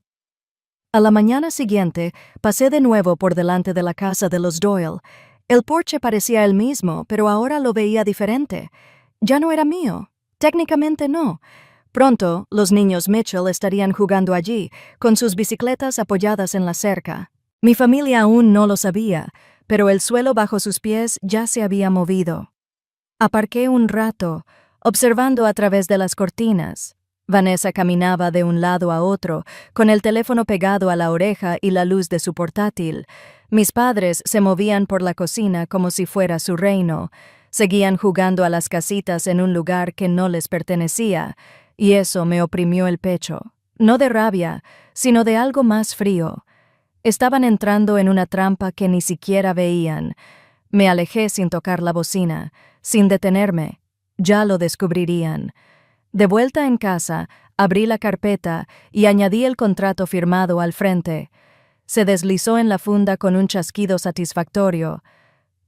A la mañana siguiente, pasé de nuevo por delante de la casa de los Doyle. El porche parecía el mismo, pero ahora lo veía diferente. Ya no era mío. Técnicamente no. Pronto, los niños Mitchell estarían jugando allí, con sus bicicletas apoyadas en la cerca. Mi familia aún no lo sabía, pero el suelo bajo sus pies ya se había movido. Aparqué un rato, observando a través de las cortinas. Vanessa caminaba de un lado a otro, con el teléfono pegado a la oreja y la luz de su portátil. Mis padres se movían por la cocina como si fuera su reino. Seguían jugando a las casitas en un lugar que no les pertenecía, y eso me oprimió el pecho. No de rabia, sino de algo más frío. Estaban entrando en una trampa que ni siquiera veían. Me alejé sin tocar la bocina, sin detenerme. Ya lo descubrirían. De vuelta en casa, abrí la carpeta y añadí el contrato firmado al frente. Se deslizó en la funda con un chasquido satisfactorio.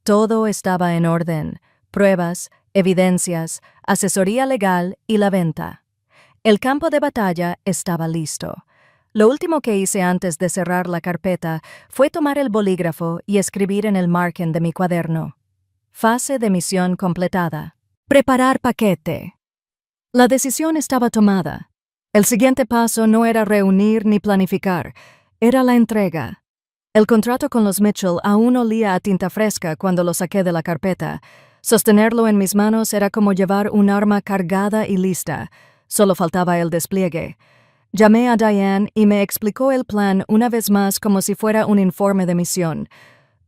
Todo estaba en orden: pruebas, evidencias, asesoría legal y la venta. El campo de batalla estaba listo. Lo último que hice antes de cerrar la carpeta fue tomar el bolígrafo y escribir en el margen de mi cuaderno: fase de misión completada. Preparar paquete. La decisión estaba tomada. El siguiente paso no era reunir ni planificar, era la entrega. El contrato con los Mitchell aún olía a tinta fresca cuando lo saqué de la carpeta. Sostenerlo en mis manos era como llevar un arma cargada y lista. Solo faltaba el despliegue. Llamé a Diane y me explicó el plan una vez más como si fuera un informe de misión.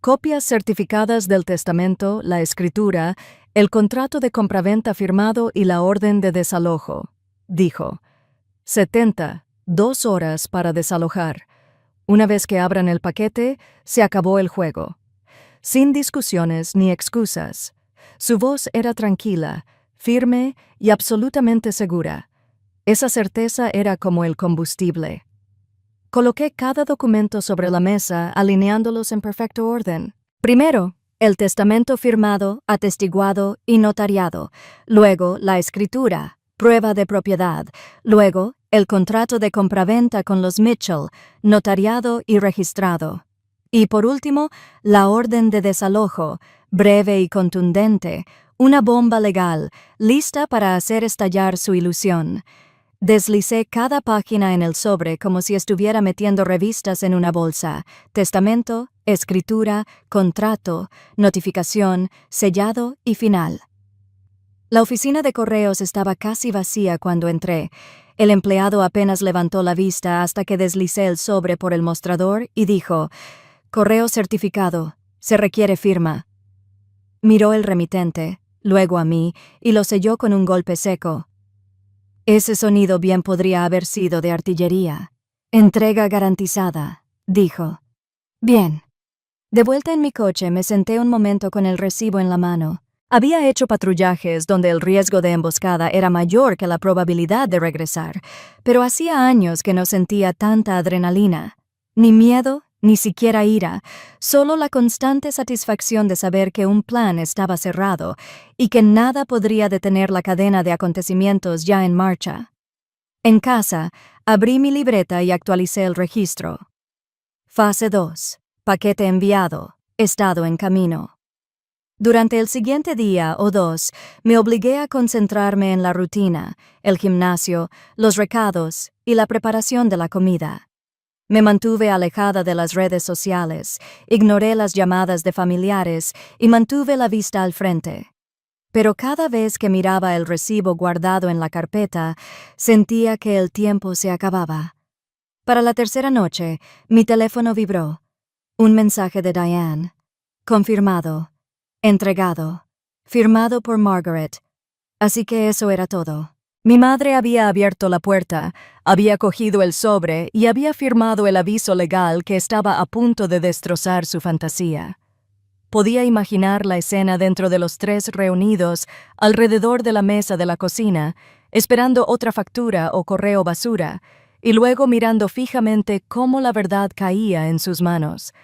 Copias certificadas del testamento, la escritura, el contrato de compraventa firmado y la orden de desalojo. Dijo: 2 horas para desalojar. Una vez que abran el paquete, se acabó el juego. Sin discusiones ni excusas. Su voz era tranquila, firme y absolutamente segura. Esa certeza era como el combustible. Coloqué cada documento sobre la mesa, alineándolos en perfecto orden. Primero, el testamento firmado, atestiguado y notariado. Luego, la escritura, prueba de propiedad. Luego, el contrato de compraventa con los Mitchell, notariado y registrado. Y por último, la orden de desalojo, breve y contundente, una bomba legal, lista para hacer estallar su ilusión. Deslicé cada página en el sobre como si estuviera metiendo revistas en una bolsa: testamento, escritura, contrato, notificación, sellado y final. La oficina de correos estaba casi vacía cuando entré. El empleado apenas levantó la vista hasta que deslicé el sobre por el mostrador y dijo: «Correo certificado. Se requiere firma». Miró el remitente, luego a mí, y lo selló con un golpe seco. Ese sonido bien podría haber sido de artillería. «Entrega garantizada», dijo. Bien. De vuelta en mi coche me senté un momento con el recibo en la mano. Había hecho patrullajes donde el riesgo de emboscada era mayor que la probabilidad de regresar, pero hacía años que no sentía tanta adrenalina. Ni miedo, ni siquiera ira, solo la constante satisfacción de saber que un plan estaba cerrado y que nada podría detener la cadena de acontecimientos ya en marcha. En casa, abrí mi libreta y actualicé el registro. Fase 2. Paquete enviado. Estado en camino. Durante el siguiente día o 2, me obligué a concentrarme en la rutina, el gimnasio, los recados y la preparación de la comida. Me mantuve alejada de las redes sociales, ignoré las llamadas de familiares y mantuve la vista al frente. Pero cada vez que miraba el recibo guardado en la carpeta, sentía que el tiempo se acababa. Para la tercera noche, mi teléfono vibró. Un mensaje de Diane. Confirmado. Entregado. Firmado por Margaret. Así que eso era todo. Mi madre había abierto la puerta, había cogido el sobre y había firmado el aviso legal que estaba a punto de destrozar su fantasía. Podía imaginar la escena dentro de los 3 reunidos alrededor de la mesa de la cocina, esperando otra factura o correo basura, y luego mirando fijamente cómo la verdad caía en sus manos.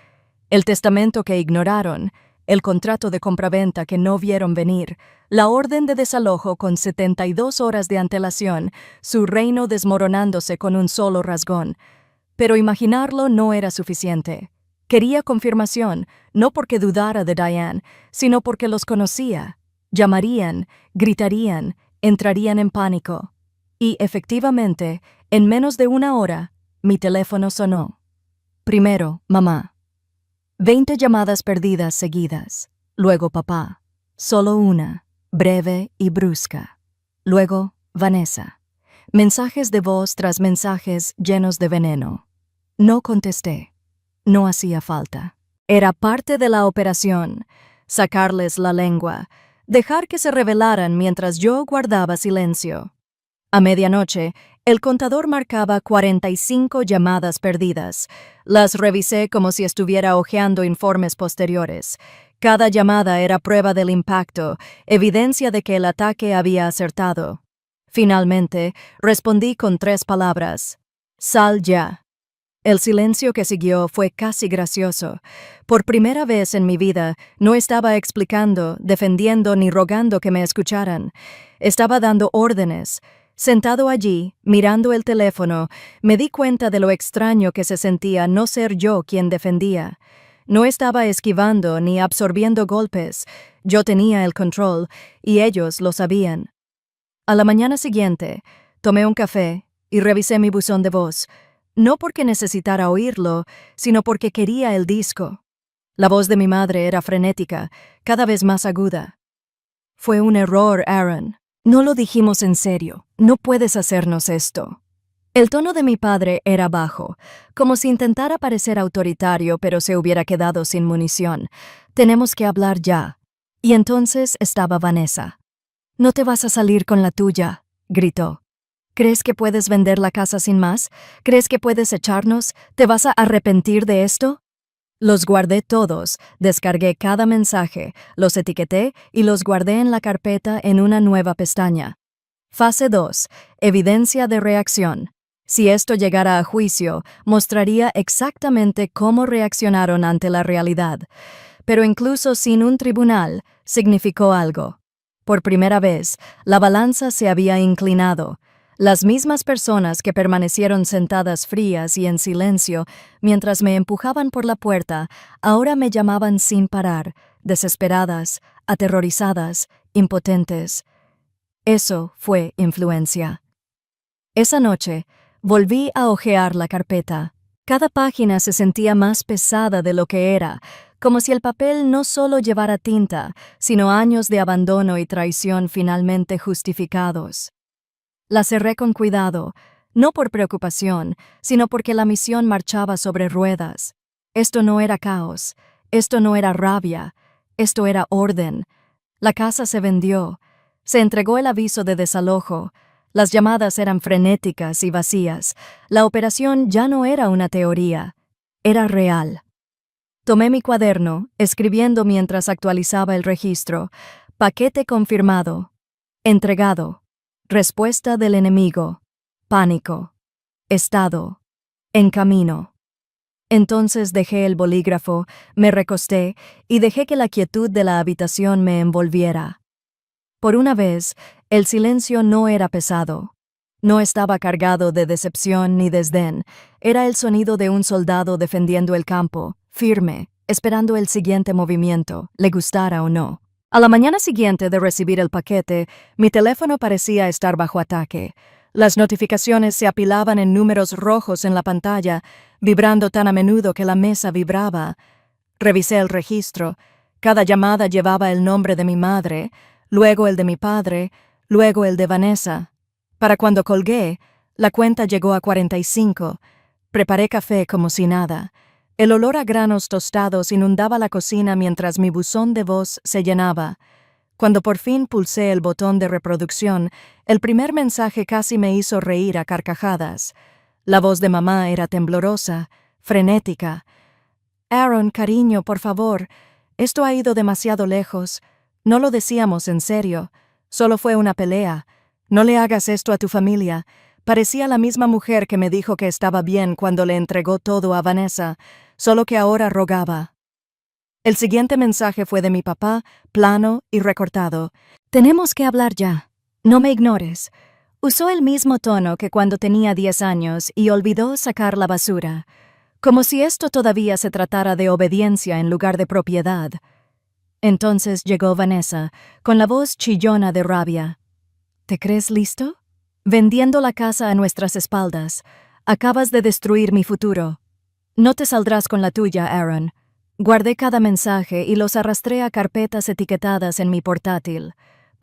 El testamento que ignoraron, el contrato de compraventa que no vieron venir, la orden de desalojo con 72 horas de antelación, su reino desmoronándose con un solo rasgón. Pero imaginarlo no era suficiente. Quería confirmación, no porque dudara de Diane, sino porque los conocía. Llamarían, gritarían, entrarían en pánico. Y, efectivamente, en menos de 1 hora, mi teléfono sonó. Primero, mamá. 20 llamadas perdidas seguidas. Luego papá. Solo una. breve y brusca. Luego, Vanessa. Mensajes de voz tras mensajes llenos de veneno. No contesté. No hacía falta. Era parte de la operación. Sacarles la lengua. Dejar que se rebelaran mientras yo guardaba silencio. A medianoche, el contador marcaba 45 llamadas perdidas. Las revisé como si estuviera hojeando informes posteriores. Cada llamada era prueba del impacto, evidencia de que el ataque había acertado. Finalmente, respondí con 3 palabras. Sal ya. El silencio que siguió fue casi gracioso. Por primera vez en mi vida, no estaba explicando, defendiendo ni rogando que me escucharan. Estaba dando órdenes. Sentado allí, mirando el teléfono, me di cuenta de lo extraño que se sentía no ser yo quien defendía. No estaba esquivando ni absorbiendo golpes. Yo tenía el control, y ellos lo sabían. A la mañana siguiente, tomé un café y revisé mi buzón de voz, no porque necesitara oírlo, sino porque quería el disco. La voz de mi madre era frenética, cada vez más aguda. Fue un error, Aaron. No lo dijimos en serio. No puedes hacernos esto. El tono de mi padre era bajo, como si intentara parecer autoritario, pero se hubiera quedado sin munición. Tenemos que hablar ya. Y entonces estaba Vanessa. «No te vas a salir con la tuya», gritó. «¿Crees que puedes vender la casa sin más? ¿Crees que puedes echarnos? ¿Te vas a arrepentir de esto?» Los guardé todos, descargué cada mensaje, los etiqueté y los guardé en la carpeta en una nueva pestaña. Fase 2. Evidencia de reacción. Si esto llegara a juicio, mostraría exactamente cómo reaccionaron ante la realidad. Pero incluso sin un tribunal, significó algo. Por primera vez, la balanza se había inclinado. Las mismas personas que permanecieron sentadas frías y en silencio mientras me empujaban por la puerta, ahora me llamaban sin parar, desesperadas, aterrorizadas, impotentes. Eso fue influencia. Esa noche, volví a hojear la carpeta. Cada página se sentía más pesada de lo que era, como si el papel no solo llevara tinta, sino años de abandono y traición finalmente justificados. La cerré con cuidado, no por preocupación, sino porque la misión marchaba sobre ruedas. Esto no era caos, esto no era rabia, esto era orden. La casa se vendió, se entregó el aviso de desalojo, las llamadas eran frenéticas y vacías, la operación ya no era una teoría, era real. Tomé mi cuaderno, escribiendo mientras actualizaba el registro. Paquete confirmado. Entregado. Respuesta del enemigo. Pánico. Estado. En camino. Entonces dejé el bolígrafo, me recosté y dejé que la quietud de la habitación me envolviera. Por una vez, el silencio no era pesado. No estaba cargado de decepción ni desdén. Era el sonido de un soldado defendiendo el campo, firme, esperando el siguiente movimiento, le gustara o no. A la mañana siguiente de recibir el paquete, mi teléfono parecía estar bajo ataque. Las notificaciones se apilaban en números rojos en la pantalla, vibrando tan a menudo que la mesa vibraba. Revisé el registro. Cada llamada llevaba el nombre de mi madre, luego el de mi padre, luego el de Vanessa. Para cuando colgué, la cuenta llegó a 45. Preparé café como si nada. El olor a granos tostados inundaba la cocina mientras mi buzón de voz se llenaba. Cuando por fin pulsé el botón de reproducción, el primer mensaje casi me hizo reír a carcajadas. La voz de mamá era temblorosa, frenética. «Aaron, cariño, por favor, esto ha ido demasiado lejos. No lo decíamos en serio. Solo fue una pelea. No le hagas esto a tu familia». Parecía la misma mujer que me dijo que estaba bien cuando le entregó todo a Vanessa, solo que ahora rogaba. El siguiente mensaje fue de mi papá, plano y recortado. «Tenemos que hablar ya. No me ignores». Usó el mismo tono que cuando tenía 10 años y olvidó sacar la basura, como si esto todavía se tratara de obediencia en lugar de propiedad. Entonces llegó Vanessa, con la voz chillona de rabia. «¿Te crees listo? Vendiendo la casa a nuestras espaldas. Acabas de destruir mi futuro. No te saldrás con la tuya, Aaron». Guardé cada mensaje y los arrastré a carpetas etiquetadas en mi portátil.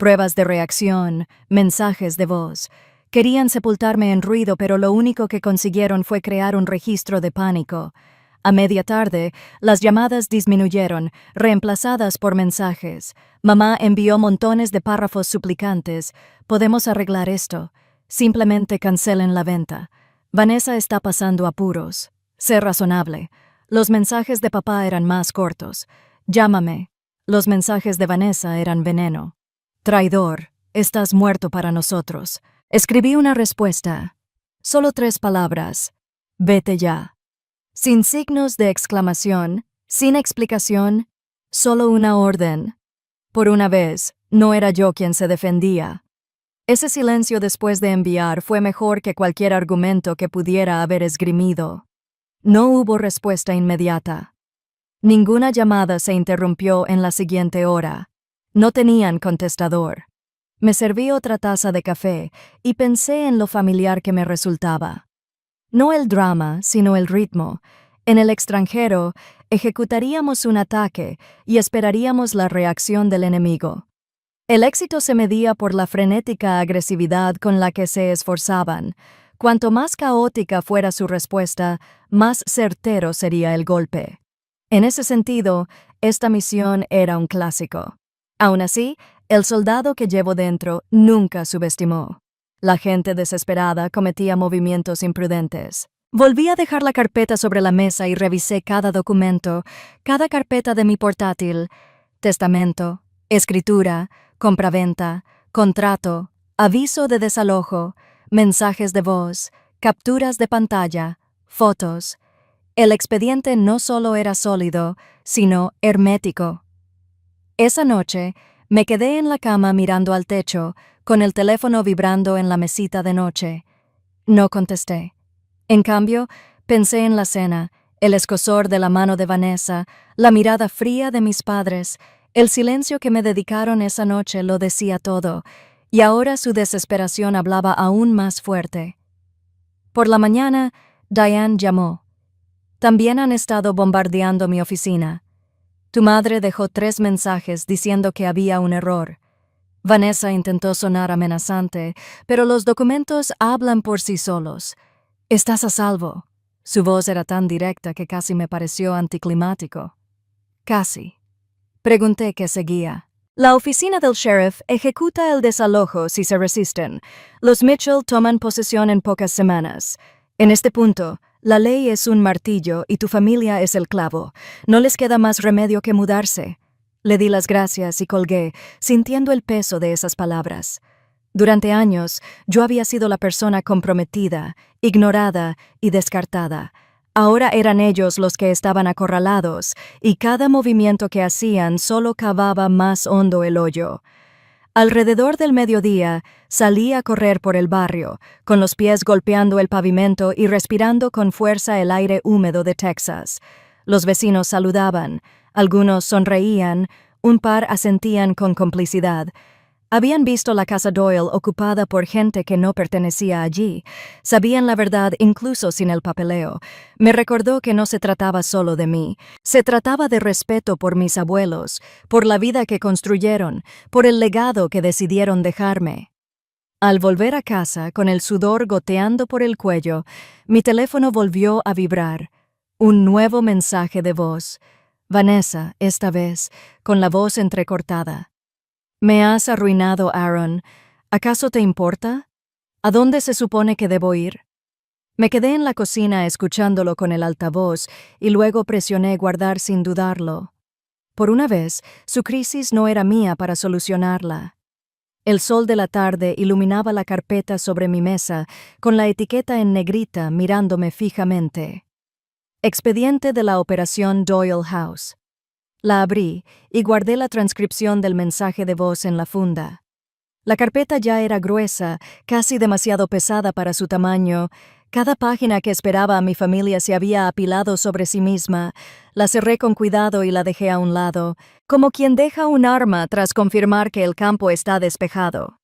pruebas de reacción, mensajes de voz. Querían sepultarme en ruido, pero lo único que consiguieron fue crear un registro de pánico. A media tarde, las llamadas disminuyeron, reemplazadas por mensajes. Mamá envió montones de párrafos suplicantes. Podemos arreglar esto. Simplemente cancelen la venta. Vanessa está pasando apuros. Sé razonable. Los mensajes de papá eran más cortos. Llámame. Los mensajes de Vanessa eran veneno. Traidor, estás muerto para nosotros. Escribí una respuesta. Solo 3 palabras. Vete ya. Sin signos de exclamación, sin explicación, solo una orden. Por una vez, no era yo quien se defendía. Ese silencio después de enviar fue mejor que cualquier argumento que pudiera haber esgrimido. No hubo respuesta inmediata. Ninguna llamada se interrumpió en la siguiente hora. No tenían contestador. Me serví otra taza de café y pensé en lo familiar que me resultaba. No el drama, sino el ritmo. En el extranjero, ejecutaríamos un ataque y esperaríamos la reacción del enemigo. El éxito se medía por la frenética agresividad con la que se esforzaban. Cuanto más caótica fuera su respuesta, más certero sería el golpe. En ese sentido, esta misión era un clásico. Aún así, el soldado que llevo dentro nunca subestimó. La gente desesperada cometía movimientos imprudentes. Volví a dejar la carpeta sobre la mesa y revisé cada documento, cada carpeta de mi portátil. Testamento, escritura, compraventa, contrato, aviso de desalojo, mensajes de voz, capturas de pantalla, fotos. El expediente no solo era sólido, sino hermético. Esa noche, me quedé en la cama mirando al techo, con el teléfono vibrando en la mesita de noche. No contesté. En cambio, pensé en la cena, el escozor de la mano de Vanessa, la mirada fría de mis padres. El silencio que me dedicaron esa noche lo decía todo, y ahora su desesperación hablaba aún más fuerte. Por la mañana, Diane llamó. También han estado bombardeando mi oficina. Tu madre dejó 3 mensajes diciendo que había un error. Vanessa intentó sonar amenazante, pero los documentos hablan por sí solos. Estás a salvo. Su voz era tan directa que casi me pareció anticlimático. Casi. Pregunté qué seguía. La oficina del sheriff ejecuta el desalojo si se resisten. Los Mitchell toman posesión en pocas semanas. En este punto, la ley es un martillo y tu familia es el clavo. No les queda más remedio que mudarse. Le di las gracias y colgué, sintiendo el peso de esas palabras. Durante años, yo había sido la persona comprometida, ignorada y descartada. Ahora eran ellos los que estaban acorralados, y cada movimiento que hacían solo cavaba más hondo el hoyo. Alrededor del mediodía, salí a correr por el barrio, con los pies golpeando el pavimento y respirando con fuerza el aire húmedo de Texas. Los vecinos saludaban, algunos sonreían, un par asentían con complicidad. Habían visto la casa Doyle ocupada por gente que no pertenecía allí. Sabían la verdad incluso sin el papeleo. Me recordó que no se trataba solo de mí. Se trataba de respeto por mis abuelos, por la vida que construyeron, por el legado que decidieron dejarme. Al volver a casa, con el sudor goteando por el cuello, mi teléfono volvió a vibrar. Un nuevo mensaje de voz. Vanessa, esta vez, con la voz entrecortada. Me has arruinado, Aaron. ¿Acaso te importa? ¿A dónde se supone que debo ir? Me quedé en la cocina escuchándolo con el altavoz y luego presioné guardar sin dudarlo. Por una vez, su crisis no era mía para solucionarla. El sol de la tarde iluminaba la carpeta sobre mi mesa, con la etiqueta en negrita mirándome fijamente. Expediente de la operación Doyle House. La abrí y guardé la transcripción del mensaje de voz en la funda. La carpeta ya era gruesa, casi demasiado pesada para su tamaño. Cada página que esperaba a mi familia se había apilado sobre sí misma. La cerré con cuidado y la dejé a un lado, como quien deja un arma tras confirmar que el campo está despejado.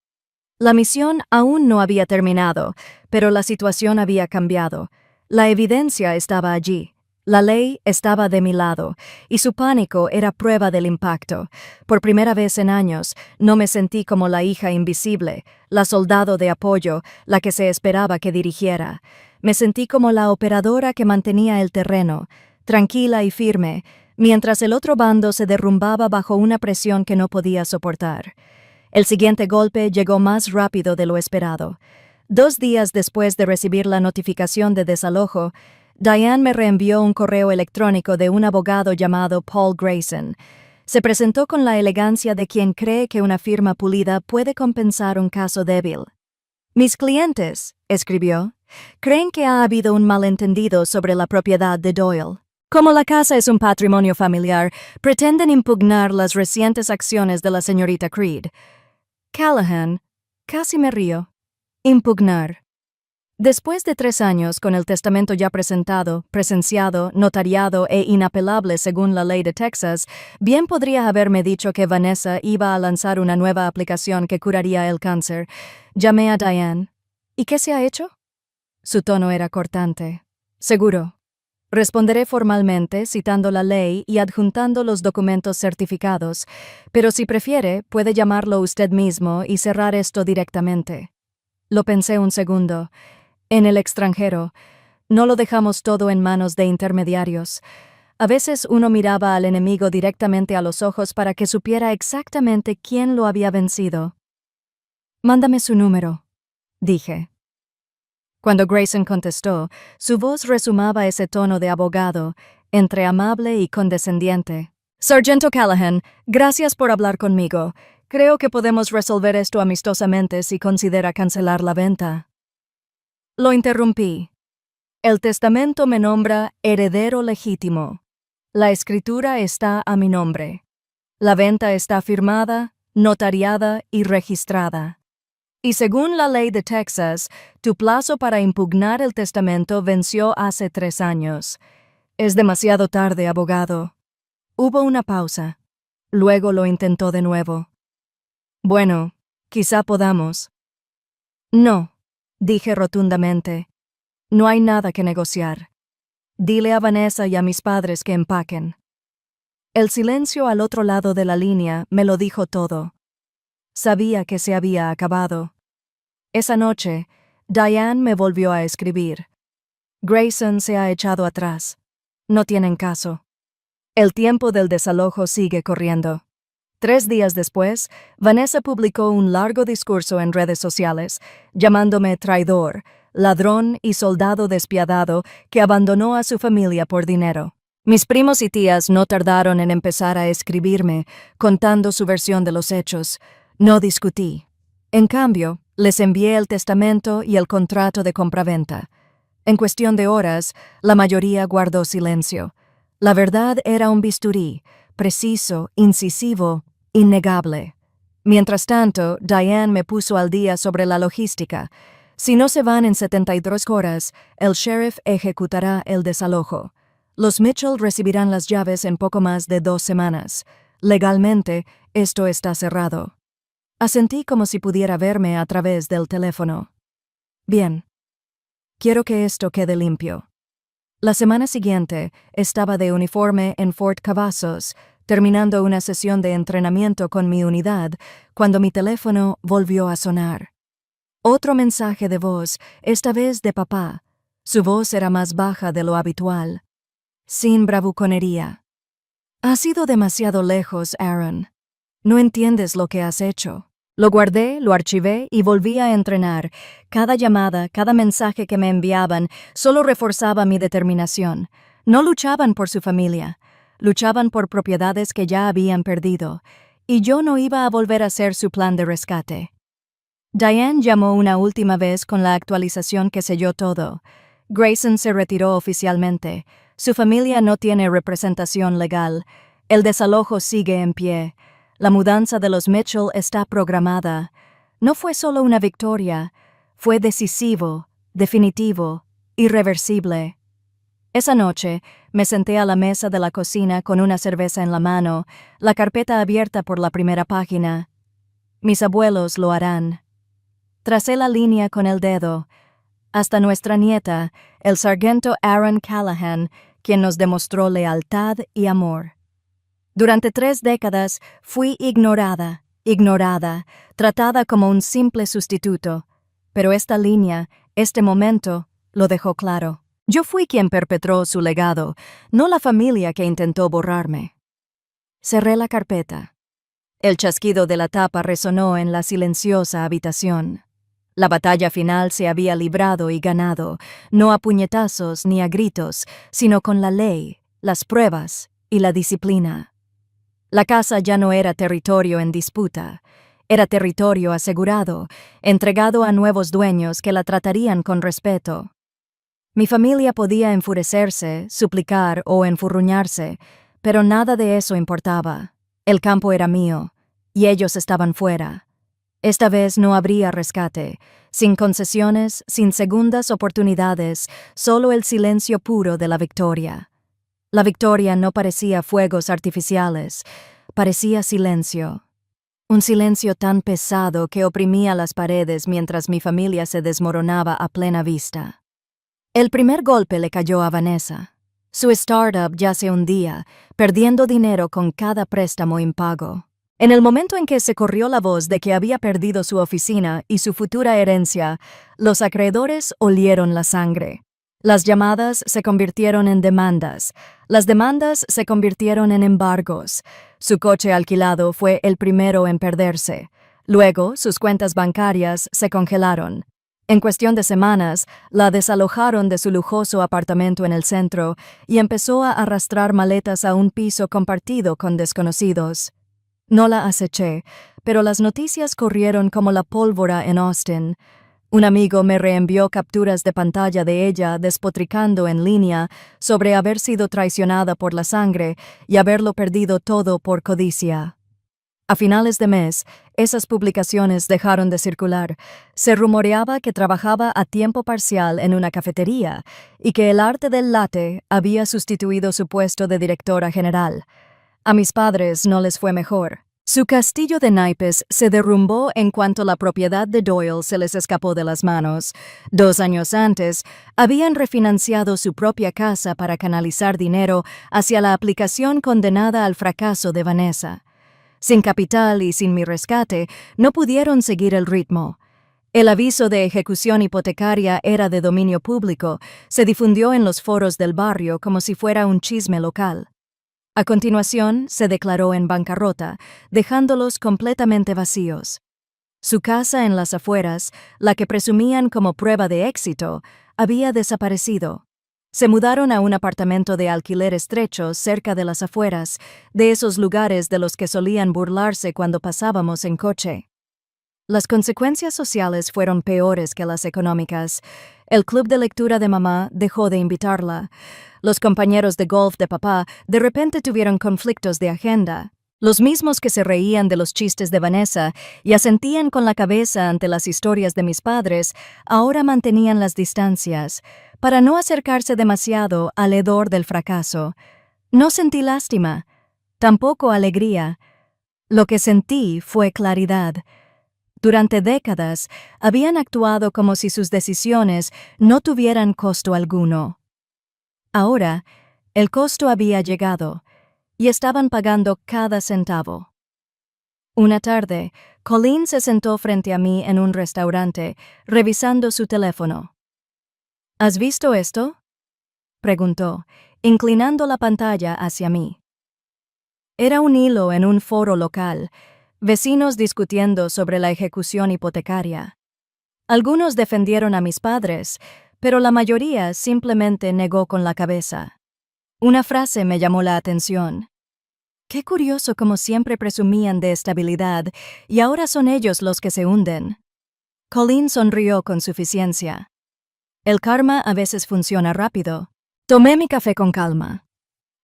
La misión aún no había terminado, pero la situación había cambiado. La evidencia estaba allí. La ley estaba de mi lado, y su pánico era prueba del impacto. Por primera vez en años, no me sentí como la hija invisible, la soldado de apoyo, la que se esperaba que dirigiera. Me sentí como la operadora que mantenía el terreno, tranquila y firme, mientras el otro bando se derrumbaba bajo una presión que no podía soportar. El siguiente golpe llegó más rápido de lo esperado. 2 días después de recibir la notificación de desalojo, Diane me reenvió un correo electrónico de un abogado llamado Paul Grayson. Se presentó con la elegancia de quien cree que una firma pulida puede compensar un caso débil. «Mis clientes», escribió, «creen que ha habido un malentendido sobre la propiedad de Doyle. Como la casa es un patrimonio familiar, pretenden impugnar las recientes acciones de la señorita Creed». Callahan, casi me río. Impugnar. Después de 3 años con el testamento ya presentado, presenciado, notariado e inapelable según la ley de Texas, bien podría haberme dicho que Vanessa iba a lanzar una nueva aplicación que curaría el cáncer. Llamé a Diane. «¿Y qué se ha hecho?». Su tono era cortante. «Seguro. Responderé formalmente, citando la ley y adjuntando los documentos certificados, pero si prefiere, puede llamarlo usted mismo y cerrar esto directamente». Lo pensé un segundo. En el extranjero, no lo dejamos todo en manos de intermediarios. A veces uno miraba al enemigo directamente a los ojos para que supiera exactamente quién lo había vencido. «Mándame su número», dije. Cuando Grayson contestó, su voz resumaba ese tono de abogado, entre amable y condescendiente. «Sargento Callahan, gracias por hablar conmigo. Creo que podemos resolver esto amistosamente si considera cancelar la venta». Lo interrumpí. «El testamento me nombra heredero legítimo. La escritura está a mi nombre. La venta está firmada, notariada y registrada. Y según la ley de Texas, tu plazo para impugnar el testamento venció hace 3 años. Es demasiado tarde, abogado». Hubo una pausa. Luego lo intentó de nuevo. «Bueno, quizá podamos». «No», dije rotundamente. «No hay nada que negociar. Dile a Vanessa y a mis padres que empaquen». El silencio al otro lado de la línea me lo dijo todo. Sabía que se había acabado. Esa noche, Diane me volvió a escribir. «Grayson se ha echado atrás. No tienen caso. El tiempo del desalojo sigue corriendo». 3 días después, Vanessa publicó un largo discurso en redes sociales, llamándome traidor, ladrón y soldado despiadado que abandonó a su familia por dinero. Mis primos y tías no tardaron en empezar a escribirme, contando su versión de los hechos. No discutí. En cambio, les envié el testamento y el contrato de compraventa. En cuestión de horas, la mayoría guardó silencio. La verdad era un bisturí, preciso, incisivo, innegable. Mientras tanto, Diane me puso al día sobre la logística. Si no se van en 72 horas, el sheriff ejecutará el desalojo. Los Mitchell recibirán las llaves en poco más de 2 semanas. Legalmente, esto está cerrado. Asentí como si pudiera verme a través del teléfono. «Bien. Quiero que esto quede limpio». La semana siguiente, estaba de uniforme en Fort Cavazos, terminando una sesión de entrenamiento con mi unidad, cuando mi teléfono volvió a sonar. Otro mensaje de voz, esta vez de papá. Su voz era más baja de lo habitual. Sin bravuconería. «Has ido demasiado lejos, Aaron. No entiendes lo que has hecho». Lo guardé, lo archivé y volví a entrenar. Cada llamada, cada mensaje que me enviaban solo reforzaba mi determinación. No luchaban por su familia. Luchaban por propiedades que ya habían perdido. Y yo no iba a volver a ser su plan de rescate. Diane llamó una última vez con la actualización que selló todo. Grayson se retiró oficialmente. Su familia no tiene representación legal. El desalojo sigue en pie. La mudanza de los Mitchell está programada. No fue solo una victoria, fue decisivo, definitivo, irreversible. Esa noche, me senté a la mesa de la cocina con una cerveza en la mano, la carpeta abierta por la primera página. Mis abuelos lo harán. Tracé la línea con el dedo. Hasta nuestra nieta, el sargento Aaron Callahan, quien nos demostró lealtad y amor. Durante 3 décadas fui ignorada, tratada como un simple sustituto, pero esta línea, este momento, lo dejó claro. Yo fui quien perpetró su legado, no la familia que intentó borrarme. Cerré la carpeta. El chasquido de la tapa resonó en la silenciosa habitación. La batalla final se había librado y ganado, no a puñetazos ni a gritos, sino con la ley, las pruebas y la disciplina. La casa ya no era territorio en disputa, era territorio asegurado, entregado a nuevos dueños que la tratarían con respeto. Mi familia podía enfurecerse, suplicar o enfurruñarse, pero nada de eso importaba. El campo era mío, y ellos estaban fuera. Esta vez no habría rescate, sin concesiones, sin segundas oportunidades, solo el silencio puro de la victoria. La victoria no parecía fuegos artificiales, parecía silencio. Un silencio tan pesado que oprimía las paredes mientras mi familia se desmoronaba a plena vista. El primer golpe le cayó a Vanessa. Su startup ya se hundía, perdiendo dinero con cada préstamo impago. En el momento en que se corrió la voz de que había perdido su oficina y su futura herencia, los acreedores olieron la sangre. Las llamadas se convirtieron en demandas. Las demandas se convirtieron en embargos. Su coche alquilado fue el primero en perderse. Luego, sus cuentas bancarias se congelaron. En cuestión de semanas, la desalojaron de su lujoso apartamento en el centro y empezó a arrastrar maletas a un piso compartido con desconocidos. No la aceché, pero las noticias corrieron como la pólvora en Austin. Un amigo me reenvió capturas de pantalla de ella despotricando en línea sobre haber sido traicionada por la sangre y haberlo perdido todo por codicia. A finales de mes, esas publicaciones dejaron de circular. Se rumoreaba que trabajaba a tiempo parcial en una cafetería y que el arte del latte había sustituido su puesto de directora general. A mis padres no les fue mejor. Su castillo de naipes se derrumbó en cuanto la propiedad de Doyle se les escapó de las manos. 2 años antes, habían refinanciado su propia casa para canalizar dinero hacia la aplicación condenada al fracaso de Vanessa. Sin capital y sin mi rescate, no pudieron seguir el ritmo. El aviso de ejecución hipotecaria era de dominio público, se difundió en los foros del barrio como si fuera un chisme local. A continuación, se declaró en bancarrota, dejándolos completamente vacíos. Su casa en las afueras, la que presumían como prueba de éxito, había desaparecido. Se mudaron a un apartamento de alquiler estrecho cerca de las afueras, de esos lugares de los que solían burlarse cuando pasábamos en coche. Las consecuencias sociales fueron peores que las económicas. El club de lectura de mamá dejó de invitarla. Los compañeros de golf de papá de repente tuvieron conflictos de agenda. Los mismos que se reían de los chistes de Vanessa y asentían con la cabeza ante las historias de mis padres, ahora mantenían las distancias, para no acercarse demasiado al hedor del fracaso. No sentí lástima, tampoco alegría. Lo que sentí fue claridad. Durante décadas habían actuado como si sus decisiones no tuvieran costo alguno. Ahora, el costo había llegado, y estaban pagando cada centavo. Una tarde, Colleen se sentó frente a mí en un restaurante, revisando su teléfono. ¿Has visto esto?, preguntó, inclinando la pantalla hacia mí. Era un hilo en un foro local, vecinos discutiendo sobre la ejecución hipotecaria. Algunos defendieron a mis padres, pero la mayoría simplemente negó con la cabeza. Una frase me llamó la atención. Qué curioso cómo siempre presumían de estabilidad y ahora son ellos los que se hunden. Colleen sonrió con suficiencia. El karma a veces funciona rápido. Tomé mi café con calma.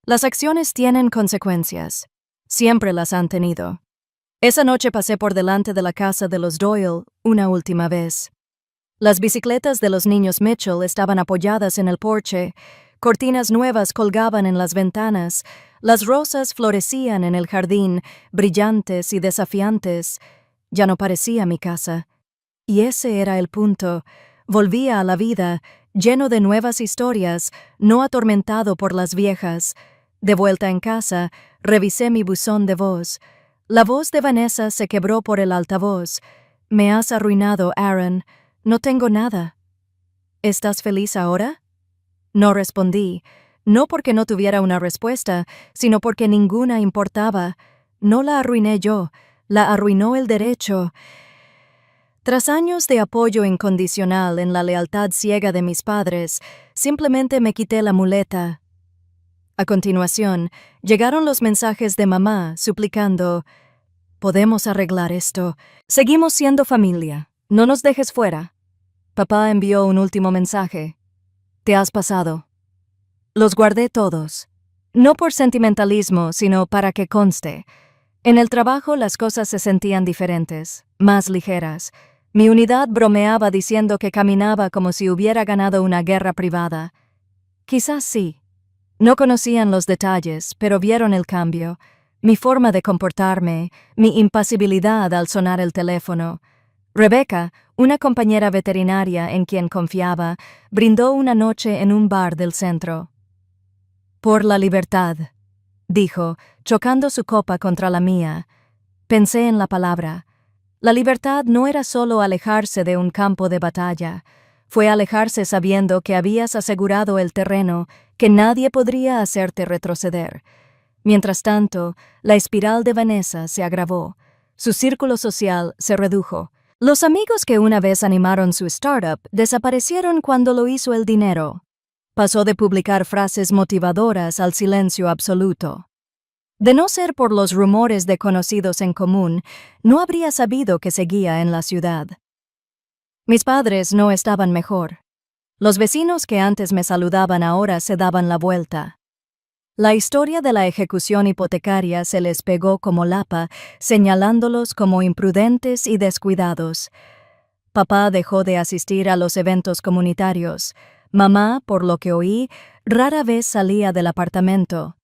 Las acciones tienen consecuencias. Siempre las han tenido. Esa noche pasé por delante de la casa de los Doyle una última vez. Las bicicletas de los niños Mitchell estaban apoyadas en el porche, cortinas nuevas colgaban en las ventanas, las rosas florecían en el jardín, brillantes y desafiantes. Ya no parecía mi casa. Y ese era el punto. Volvía a la vida lleno de nuevas historias, no atormentado por las viejas. De vuelta en casa, revisé mi buzón de voz. La voz de Vanessa se quebró por el altavoz. Me has arruinado, Aaron. No tengo nada. ¿Estás feliz ahora? No respondí, no porque no tuviera una respuesta, sino porque ninguna importaba. No la arruiné yo, la arruinó el derecho. Tras años de apoyo incondicional en la lealtad ciega de mis padres, simplemente me quité la muleta. A continuación, llegaron los mensajes de mamá suplicando: «Podemos arreglar esto. Seguimos siendo familia. No nos dejes fuera». Papá envió un último mensaje: «Te has pasado». Los guardé todos. No por sentimentalismo, sino para que conste. En el trabajo las cosas se sentían diferentes, más ligeras. Mi unidad bromeaba diciendo que caminaba como si hubiera ganado una guerra privada. Quizás sí. No conocían los detalles, pero vieron el cambio. Mi forma de comportarme, mi impasibilidad al sonar el teléfono. Rebecca, una compañera veterinaria en quien confiaba, brindó una noche en un bar del centro. «Por la libertad», dijo, chocando su copa contra la mía. Pensé en la palabra. La libertad no era solo alejarse de un campo de batalla. Fue alejarse sabiendo que habías asegurado el terreno, que nadie podría hacerte retroceder. Mientras tanto, la espiral de Vanessa se agravó. Su círculo social se redujo. Los amigos que una vez animaron su startup desaparecieron cuando lo hizo el dinero. Pasó de publicar frases motivadoras al silencio absoluto. De no ser por los rumores de conocidos en común, no habría sabido que seguía en la ciudad. Mis padres no estaban mejor. Los vecinos que antes me saludaban ahora se daban la vuelta. La historia de la ejecución hipotecaria se les pegó como lapa, señalándolos como imprudentes y descuidados. Papá dejó de asistir a los eventos comunitarios. Mamá, por lo que oí, rara vez salía del apartamento.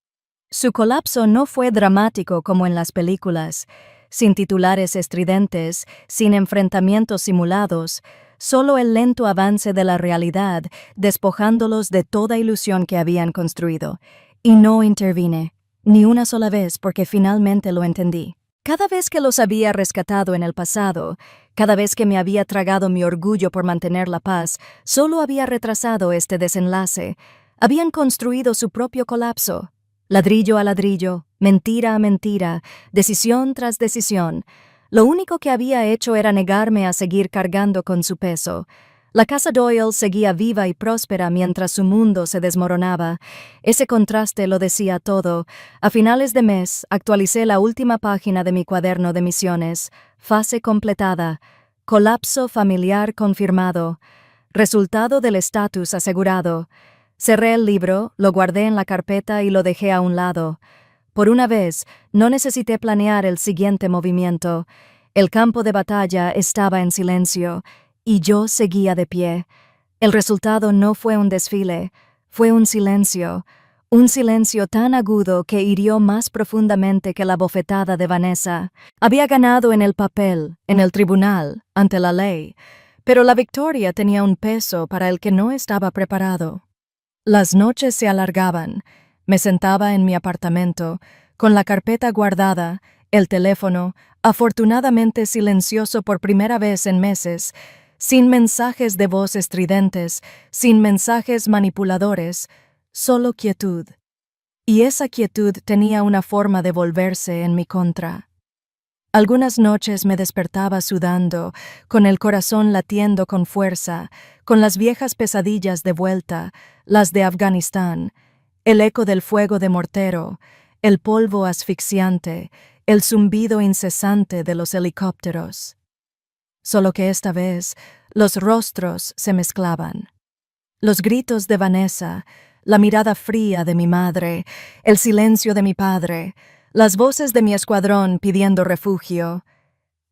Su colapso no fue dramático como en las películas, sin titulares estridentes, sin enfrentamientos simulados, solo el lento avance de la realidad, despojándolos de toda ilusión que habían construido. Y no intervine, ni una sola vez, porque finalmente lo entendí. Cada vez que los había rescatado en el pasado, cada vez que me había tragado mi orgullo por mantener la paz, solo había retrasado este desenlace. Habían construido su propio colapso. Ladrillo a ladrillo, mentira a mentira, decisión tras decisión. Lo único que había hecho era negarme a seguir cargando con su peso. La casa Doyle seguía viva y próspera mientras su mundo se desmoronaba. Ese contraste lo decía todo. A finales de mes, actualicé la última página de mi cuaderno de misiones. Fase completada. Colapso familiar confirmado. Resultado del estatus asegurado. Cerré el libro, lo guardé en la carpeta y lo dejé a un lado. Por una vez, no necesité planear el siguiente movimiento. El campo de batalla estaba en silencio, y yo seguía de pie. El resultado no fue un desfile, fue un silencio tan agudo que hirió más profundamente que la bofetada de Vanessa. Había ganado en el papel, en el tribunal, ante la ley, pero la victoria tenía un peso para el que no estaba preparado. Las noches se alargaban. Me sentaba en mi apartamento, con la carpeta guardada, el teléfono, afortunadamente silencioso por primera vez en meses, sin mensajes de voz estridentes, sin mensajes manipuladores, solo quietud. Y esa quietud tenía una forma de volverse en mi contra. Algunas noches me despertaba sudando, con el corazón latiendo con fuerza, con las viejas pesadillas de vuelta, las de Afganistán, el eco del fuego de mortero, el polvo asfixiante, el zumbido incesante de los helicópteros. Solo que esta vez los rostros se mezclaban. Los gritos de Vanessa, la mirada fría de mi madre, el silencio de mi padre, las voces de mi escuadrón pidiendo refugio.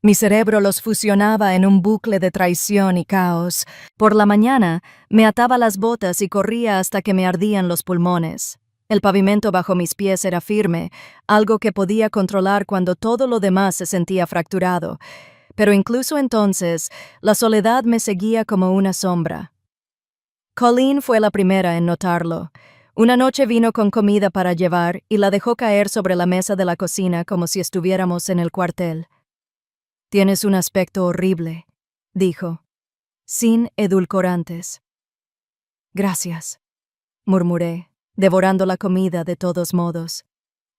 Mi cerebro los fusionaba en un bucle de traición y caos. Por la mañana me ataba las botas y corría hasta que me ardían los pulmones. El pavimento bajo mis pies era firme, algo que podía controlar cuando todo lo demás se sentía fracturado. Pero incluso entonces, la soledad me seguía como una sombra. Colleen fue la primera en notarlo. Una noche vino con comida para llevar y la dejó caer sobre la mesa de la cocina como si estuviéramos en el cuartel. «Tienes un aspecto horrible», dijo, sin edulcorantes. «Gracias», murmuré, devorando la comida de todos modos.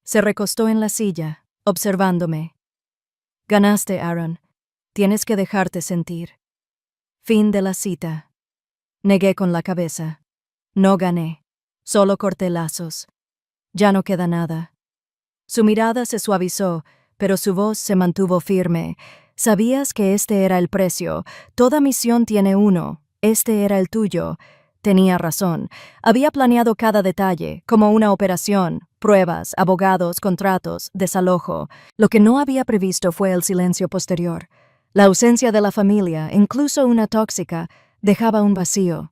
Se recostó en la silla, observándome. «Ganaste, Aaron. Tienes que dejarte sentir». Fin de la cita. Negué con la cabeza. No gané. Solo corté lazos. Ya no queda nada. Su mirada se suavizó, pero su voz se mantuvo firme. «Sabías que este era el precio. Toda misión tiene uno. Este era el tuyo». Tenía razón. Había planeado cada detalle, como una operación, pruebas, abogados, contratos, desalojo. Lo que no había previsto fue el silencio posterior. La ausencia de la familia, incluso una tóxica, dejaba un vacío.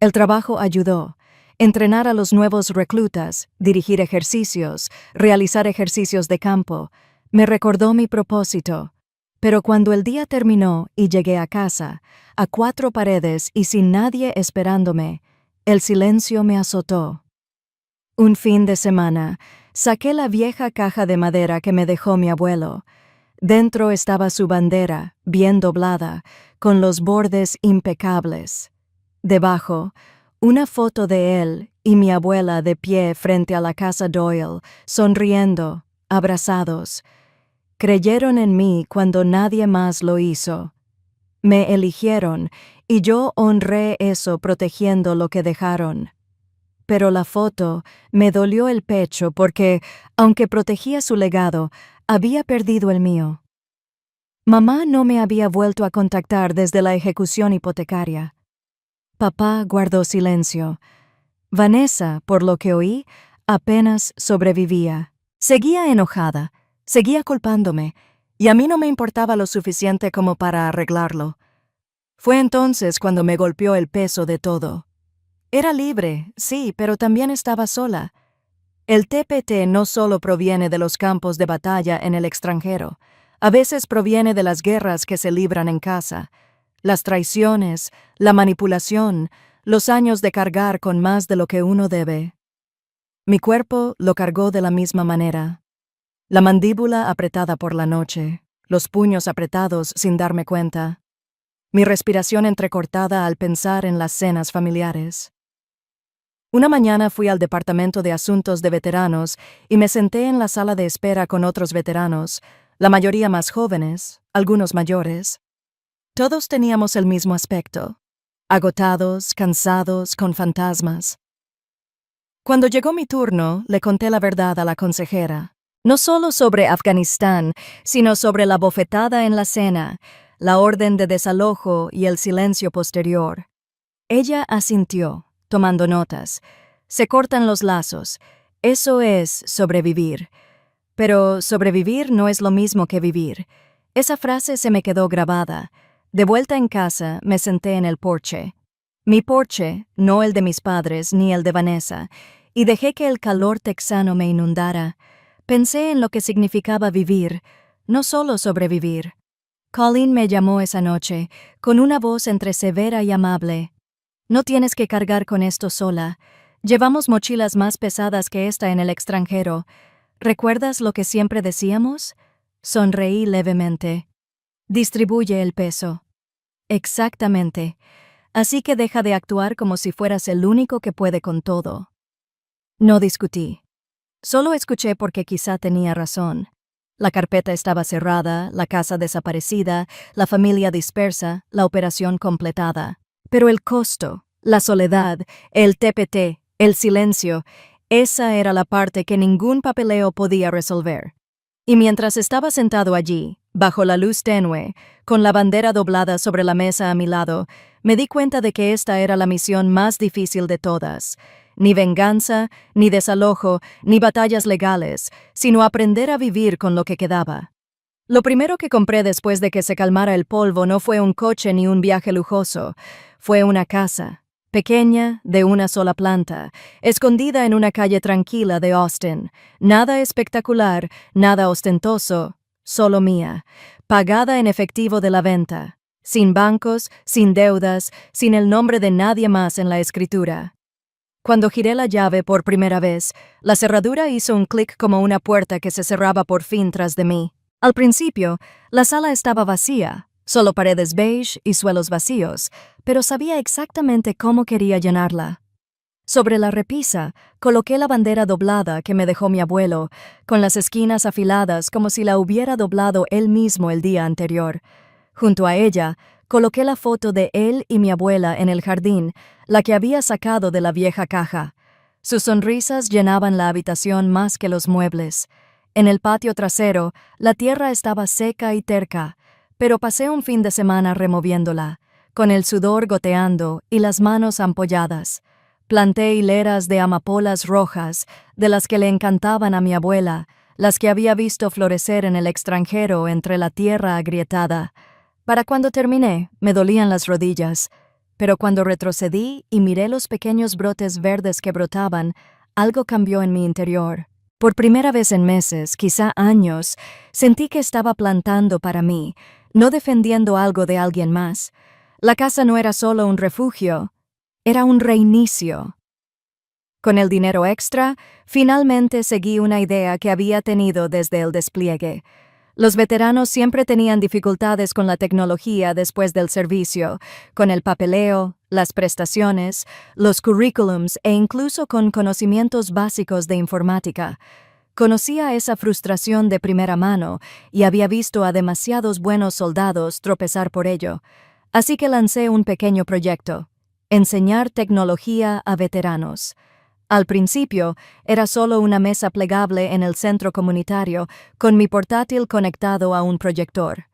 El trabajo ayudó. Entrenar a los nuevos reclutas, dirigir ejercicios, realizar ejercicios de campo. Me recordó mi propósito. Pero cuando el día terminó y llegué a casa, a 4 paredes y sin nadie esperándome, el silencio me azotó. Un fin de semana, saqué la vieja caja de madera que me dejó mi abuelo. Dentro estaba su bandera, bien doblada, con los bordes impecables. Debajo, una foto de él y mi abuela de pie frente a la casa Doyle, sonriendo, abrazados. Creyeron en mí cuando nadie más lo hizo. Me eligieron y yo honré eso protegiendo lo que dejaron. Pero la foto me dolió el pecho porque, aunque protegía su legado, había perdido el mío. Mamá no me había vuelto a contactar desde la ejecución hipotecaria. Papá guardó silencio. Vanessa, por lo que oí, apenas sobrevivía. Seguía enojada. Seguía culpándome, y a mí no me importaba lo suficiente como para arreglarlo. Fue entonces cuando me golpeó el peso de todo. Era libre, sí, pero también estaba sola. El TPT no solo proviene de los campos de batalla en el extranjero, a veces proviene de las guerras que se libran en casa, las traiciones, la manipulación, los años de cargar con más de lo que uno debe. Mi cuerpo lo cargó de la misma manera. La mandíbula apretada por la noche, los puños apretados sin darme cuenta, mi respiración entrecortada al pensar en las cenas familiares. Una mañana fui al Departamento de Asuntos de Veteranos y me senté en la sala de espera con otros veteranos, la mayoría más jóvenes, algunos mayores. Todos teníamos el mismo aspecto, agotados, cansados, con fantasmas. Cuando llegó mi turno, le conté la verdad a la consejera. No solo sobre Afganistán, sino sobre la bofetada en la cena, la orden de desalojo y el silencio posterior. Ella asintió, tomando notas. Se cortan los lazos. Eso es sobrevivir. Pero sobrevivir no es lo mismo que vivir. Esa frase se me quedó grabada. De vuelta en casa, me senté en el porche. Mi porche, no el de mis padres ni el de Vanessa, y dejé que el calor texano me inundara. Pensé en lo que significaba vivir, no solo sobrevivir. Colleen me llamó esa noche, con una voz entre severa y amable. «No tienes que cargar con esto sola. Llevamos mochilas más pesadas que esta en el extranjero. ¿Recuerdas lo que siempre decíamos?» Sonreí levemente. «Distribuye el peso». «Exactamente. Así que deja de actuar como si fueras el único que puede con todo». No discutí. Solo escuché porque quizá tenía razón. La carpeta estaba cerrada, la casa desaparecida, la familia dispersa, la operación completada. Pero el costo, la soledad, el TPT, el silencio, esa era la parte que ningún papeleo podía resolver. Y mientras estaba sentado allí, bajo la luz tenue, con la bandera doblada sobre la mesa a mi lado, me di cuenta de que esta era la misión más difícil de todas. Ni venganza, ni desalojo, ni batallas legales, sino aprender a vivir con lo que quedaba. Lo primero que compré después de que se calmara el polvo no fue un coche ni un viaje lujoso, fue una casa, pequeña, de una sola planta, escondida en una calle tranquila de Austin, nada espectacular, nada ostentoso, solo mía, pagada en efectivo de la venta. sin bancos, sin deudas, sin el nombre de nadie más en la escritura. Cuando giré la llave por primera vez, la cerradura hizo un clic como una puerta que se cerraba por fin tras de mí. Al principio, la sala estaba vacía, solo paredes beige y suelos vacíos, pero sabía exactamente cómo quería llenarla. Sobre la repisa, coloqué la bandera doblada que me dejó mi abuelo, con las esquinas afiladas como si la hubiera doblado él mismo el día anterior. Junto a ella, coloqué la foto de él y mi abuela en el jardín, la que había sacado de la vieja caja. Sus sonrisas llenaban la habitación más que los muebles. En el patio trasero, la tierra estaba seca y terca, pero pasé un fin de semana removiéndola, con el sudor goteando y las manos ampolladas. Planté hileras de amapolas rojas, de las que le encantaban a mi abuela, las que había visto florecer en el extranjero entre la tierra agrietada. Para cuando terminé, me dolían las rodillas, pero cuando retrocedí y miré los pequeños brotes verdes que brotaban, algo cambió en mi interior. Por primera vez en meses, quizá años, sentí que estaba plantando para mí, no defendiendo algo de alguien más. La casa no era solo un refugio, era un reinicio. Con el dinero extra, finalmente seguí una idea que había tenido desde el despliegue. Los veteranos siempre tenían dificultades con la tecnología después del servicio, con el papeleo, las prestaciones, los currículums e incluso con conocimientos básicos de informática. Conocía esa frustración de primera mano y había visto a demasiados buenos soldados tropezar por ello. Así que lancé un pequeño proyecto: enseñar tecnología a veteranos. Al principio, era solo una mesa plegable en el centro comunitario, con mi portátil conectado a un proyector.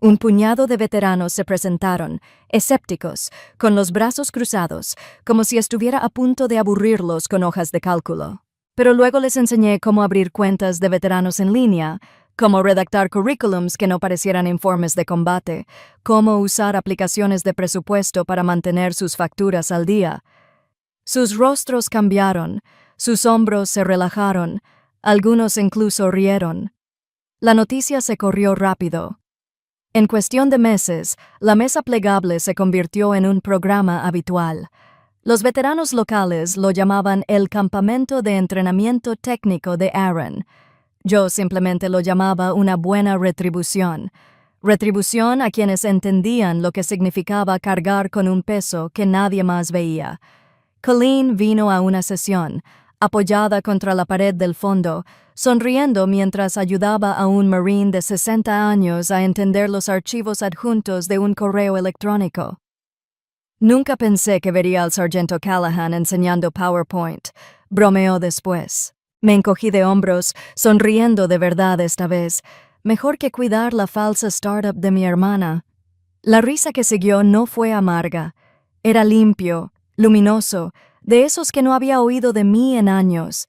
Un puñado de veteranos se presentaron, escépticos, con los brazos cruzados, como si estuviera a punto de aburrirlos con hojas de cálculo. Pero luego les enseñé cómo abrir cuentas de veteranos en línea, cómo redactar currículums que no parecieran informes de combate, cómo usar aplicaciones de presupuesto para mantener sus facturas al día. Sus rostros cambiaron, sus hombros se relajaron, algunos incluso rieron. La noticia se corrió rápido. En cuestión de meses, la mesa plegable se convirtió en un programa habitual. Los veteranos locales lo llamaban el Campamento de Entrenamiento Técnico de Aaron. Yo simplemente lo llamaba una buena retribución. Retribución a quienes entendían lo que significaba cargar con un peso que nadie más veía. Colleen vino a una sesión, apoyada contra la pared del fondo, sonriendo mientras ayudaba a un marine de 60 años a entender los archivos adjuntos de un correo electrónico. Nunca pensé que vería al sargento Callahan enseñando PowerPoint, bromeó después. Me encogí de hombros, sonriendo de verdad esta vez. Mejor que cuidar la falsa startup de mi hermana. La risa que siguió no fue amarga. Era limpio, luminoso, de esos que no había oído de mí en años.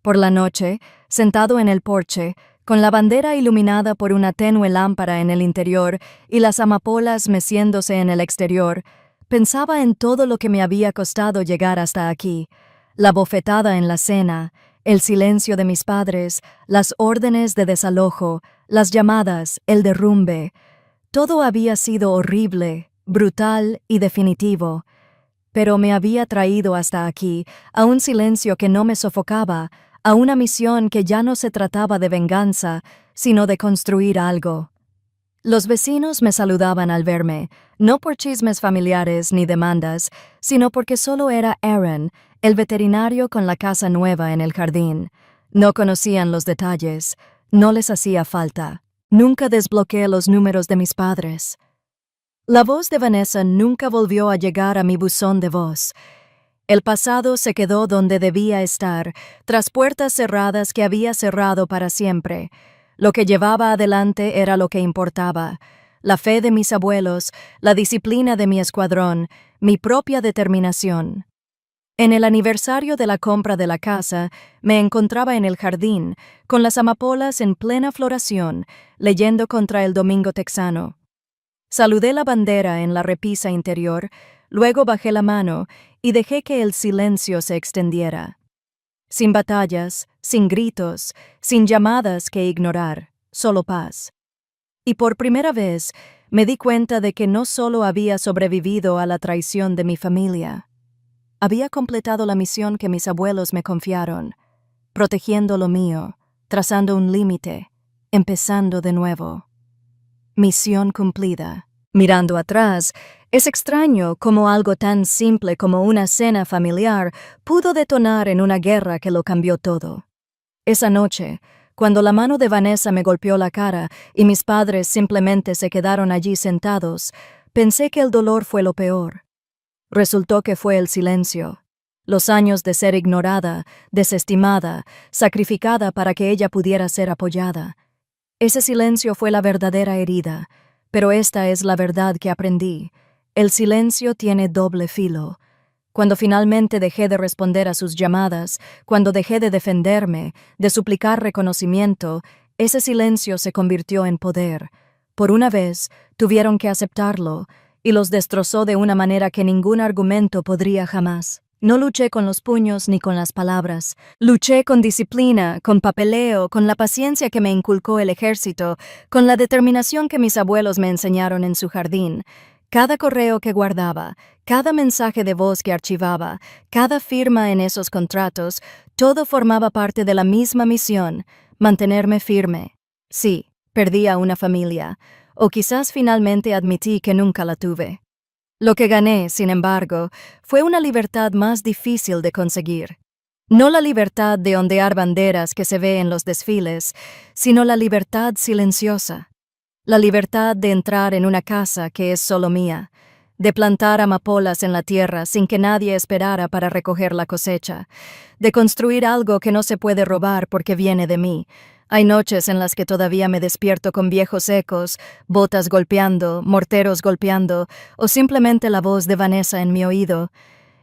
Por la noche, sentado en el porche, con la bandera iluminada por una tenue lámpara en el interior y las amapolas meciéndose en el exterior, pensaba en todo lo que me había costado llegar hasta aquí: la bofetada en la cena, el silencio de mis padres, las órdenes de desalojo, las llamadas, el derrumbe. Todo había sido horrible, brutal y definitivo. Pero me había traído hasta aquí, a un silencio que no me sofocaba, a una misión que ya no se trataba de venganza, sino de construir algo. Los vecinos me saludaban al verme, no por chismes familiares ni demandas, sino porque solo era Aaron, el veterinario con la casa nueva en el jardín. No conocían los detalles, no les hacía falta. Nunca desbloqueé los números de mis padres. La voz de Vanessa nunca volvió a llegar a mi buzón de voz. El pasado se quedó donde debía estar, tras puertas cerradas que había cerrado para siempre. Lo que llevaba adelante era lo que importaba: la fe de mis abuelos, la disciplina de mi escuadrón, mi propia determinación. En el aniversario de la compra de la casa, me encontraba en el jardín, con las amapolas en plena floración, leyendo contra el Domingo Texano. Saludé la bandera en la repisa interior, luego bajé la mano y dejé que el silencio se extendiera. Sin batallas, sin gritos, sin llamadas que ignorar, solo paz. Y por primera vez, me di cuenta de que no solo había sobrevivido a la traición de mi familia, había completado la misión que mis abuelos me confiaron, protegiendo lo mío, trazando un límite, empezando de nuevo. Misión cumplida. Mirando atrás, es extraño cómo algo tan simple como una cena familiar pudo detonar en una guerra que lo cambió todo. Esa noche, cuando la mano de Vanessa me golpeó la cara y mis padres simplemente se quedaron allí sentados, pensé que el dolor fue lo peor. Resultó que fue el silencio. Los años de ser ignorada, desestimada, sacrificada para que ella pudiera ser apoyada. Ese silencio fue la verdadera herida, pero esta es la verdad que aprendí. El silencio tiene doble filo. Cuando finalmente dejé de responder a sus llamadas, cuando dejé de defenderme, de suplicar reconocimiento, ese silencio se convirtió en poder. Por una vez, tuvieron que aceptarlo, y los destrozó de una manera que ningún argumento podría jamás. No luché con los puños ni con las palabras. Luché con disciplina, con papeleo, con la paciencia que me inculcó el ejército, con la determinación que mis abuelos me enseñaron en su jardín. Cada correo que guardaba, cada mensaje de voz que archivaba, cada firma en esos contratos, todo formaba parte de la misma misión, mantenerme firme. Sí, perdí a una familia, o quizás finalmente admití que nunca la tuve. Lo que gané, sin embargo, fue una libertad más difícil de conseguir. No la libertad de ondear banderas que se ve en los desfiles, sino la libertad silenciosa. La libertad de entrar en una casa que es solo mía, de plantar amapolas en la tierra sin que nadie esperara para recoger la cosecha, de construir algo que no se puede robar porque viene de mí. Hay noches en las que todavía me despierto con viejos ecos, botas golpeando, morteros golpeando, o simplemente la voz de Vanessa en mi oído.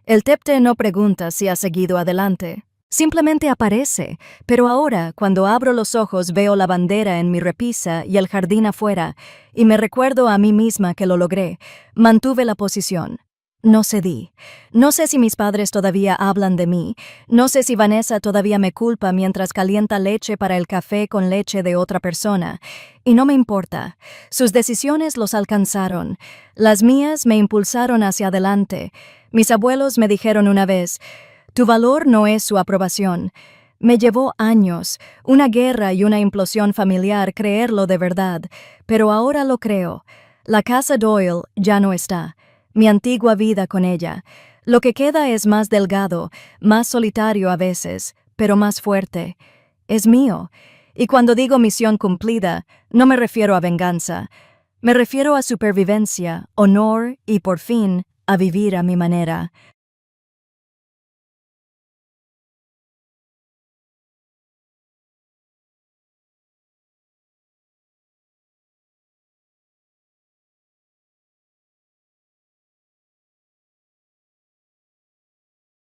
El Tepte no pregunta si ha seguido adelante. Simplemente aparece, pero ahora, cuando abro los ojos, veo la bandera en mi repisa y el jardín afuera, y me recuerdo a mí misma que lo logré. Mantuve la posición. No cedí. No sé si mis padres todavía hablan de mí. No sé si Vanessa todavía me culpa mientras calienta leche para el café con leche de otra persona. Y no me importa. Sus decisiones los alcanzaron. Las mías me impulsaron hacia adelante. Mis abuelos me dijeron una vez: tu valor no es su aprobación. Me llevó años, una guerra y una implosión familiar creerlo de verdad, pero ahora lo creo. La casa Doyle ya no está. Mi antigua vida con ella. Lo que queda es más delgado, más solitario a veces, pero más fuerte. Es mío. Y cuando digo misión cumplida, no me refiero a venganza. Me refiero a supervivencia, honor y, por fin, a vivir a mi manera.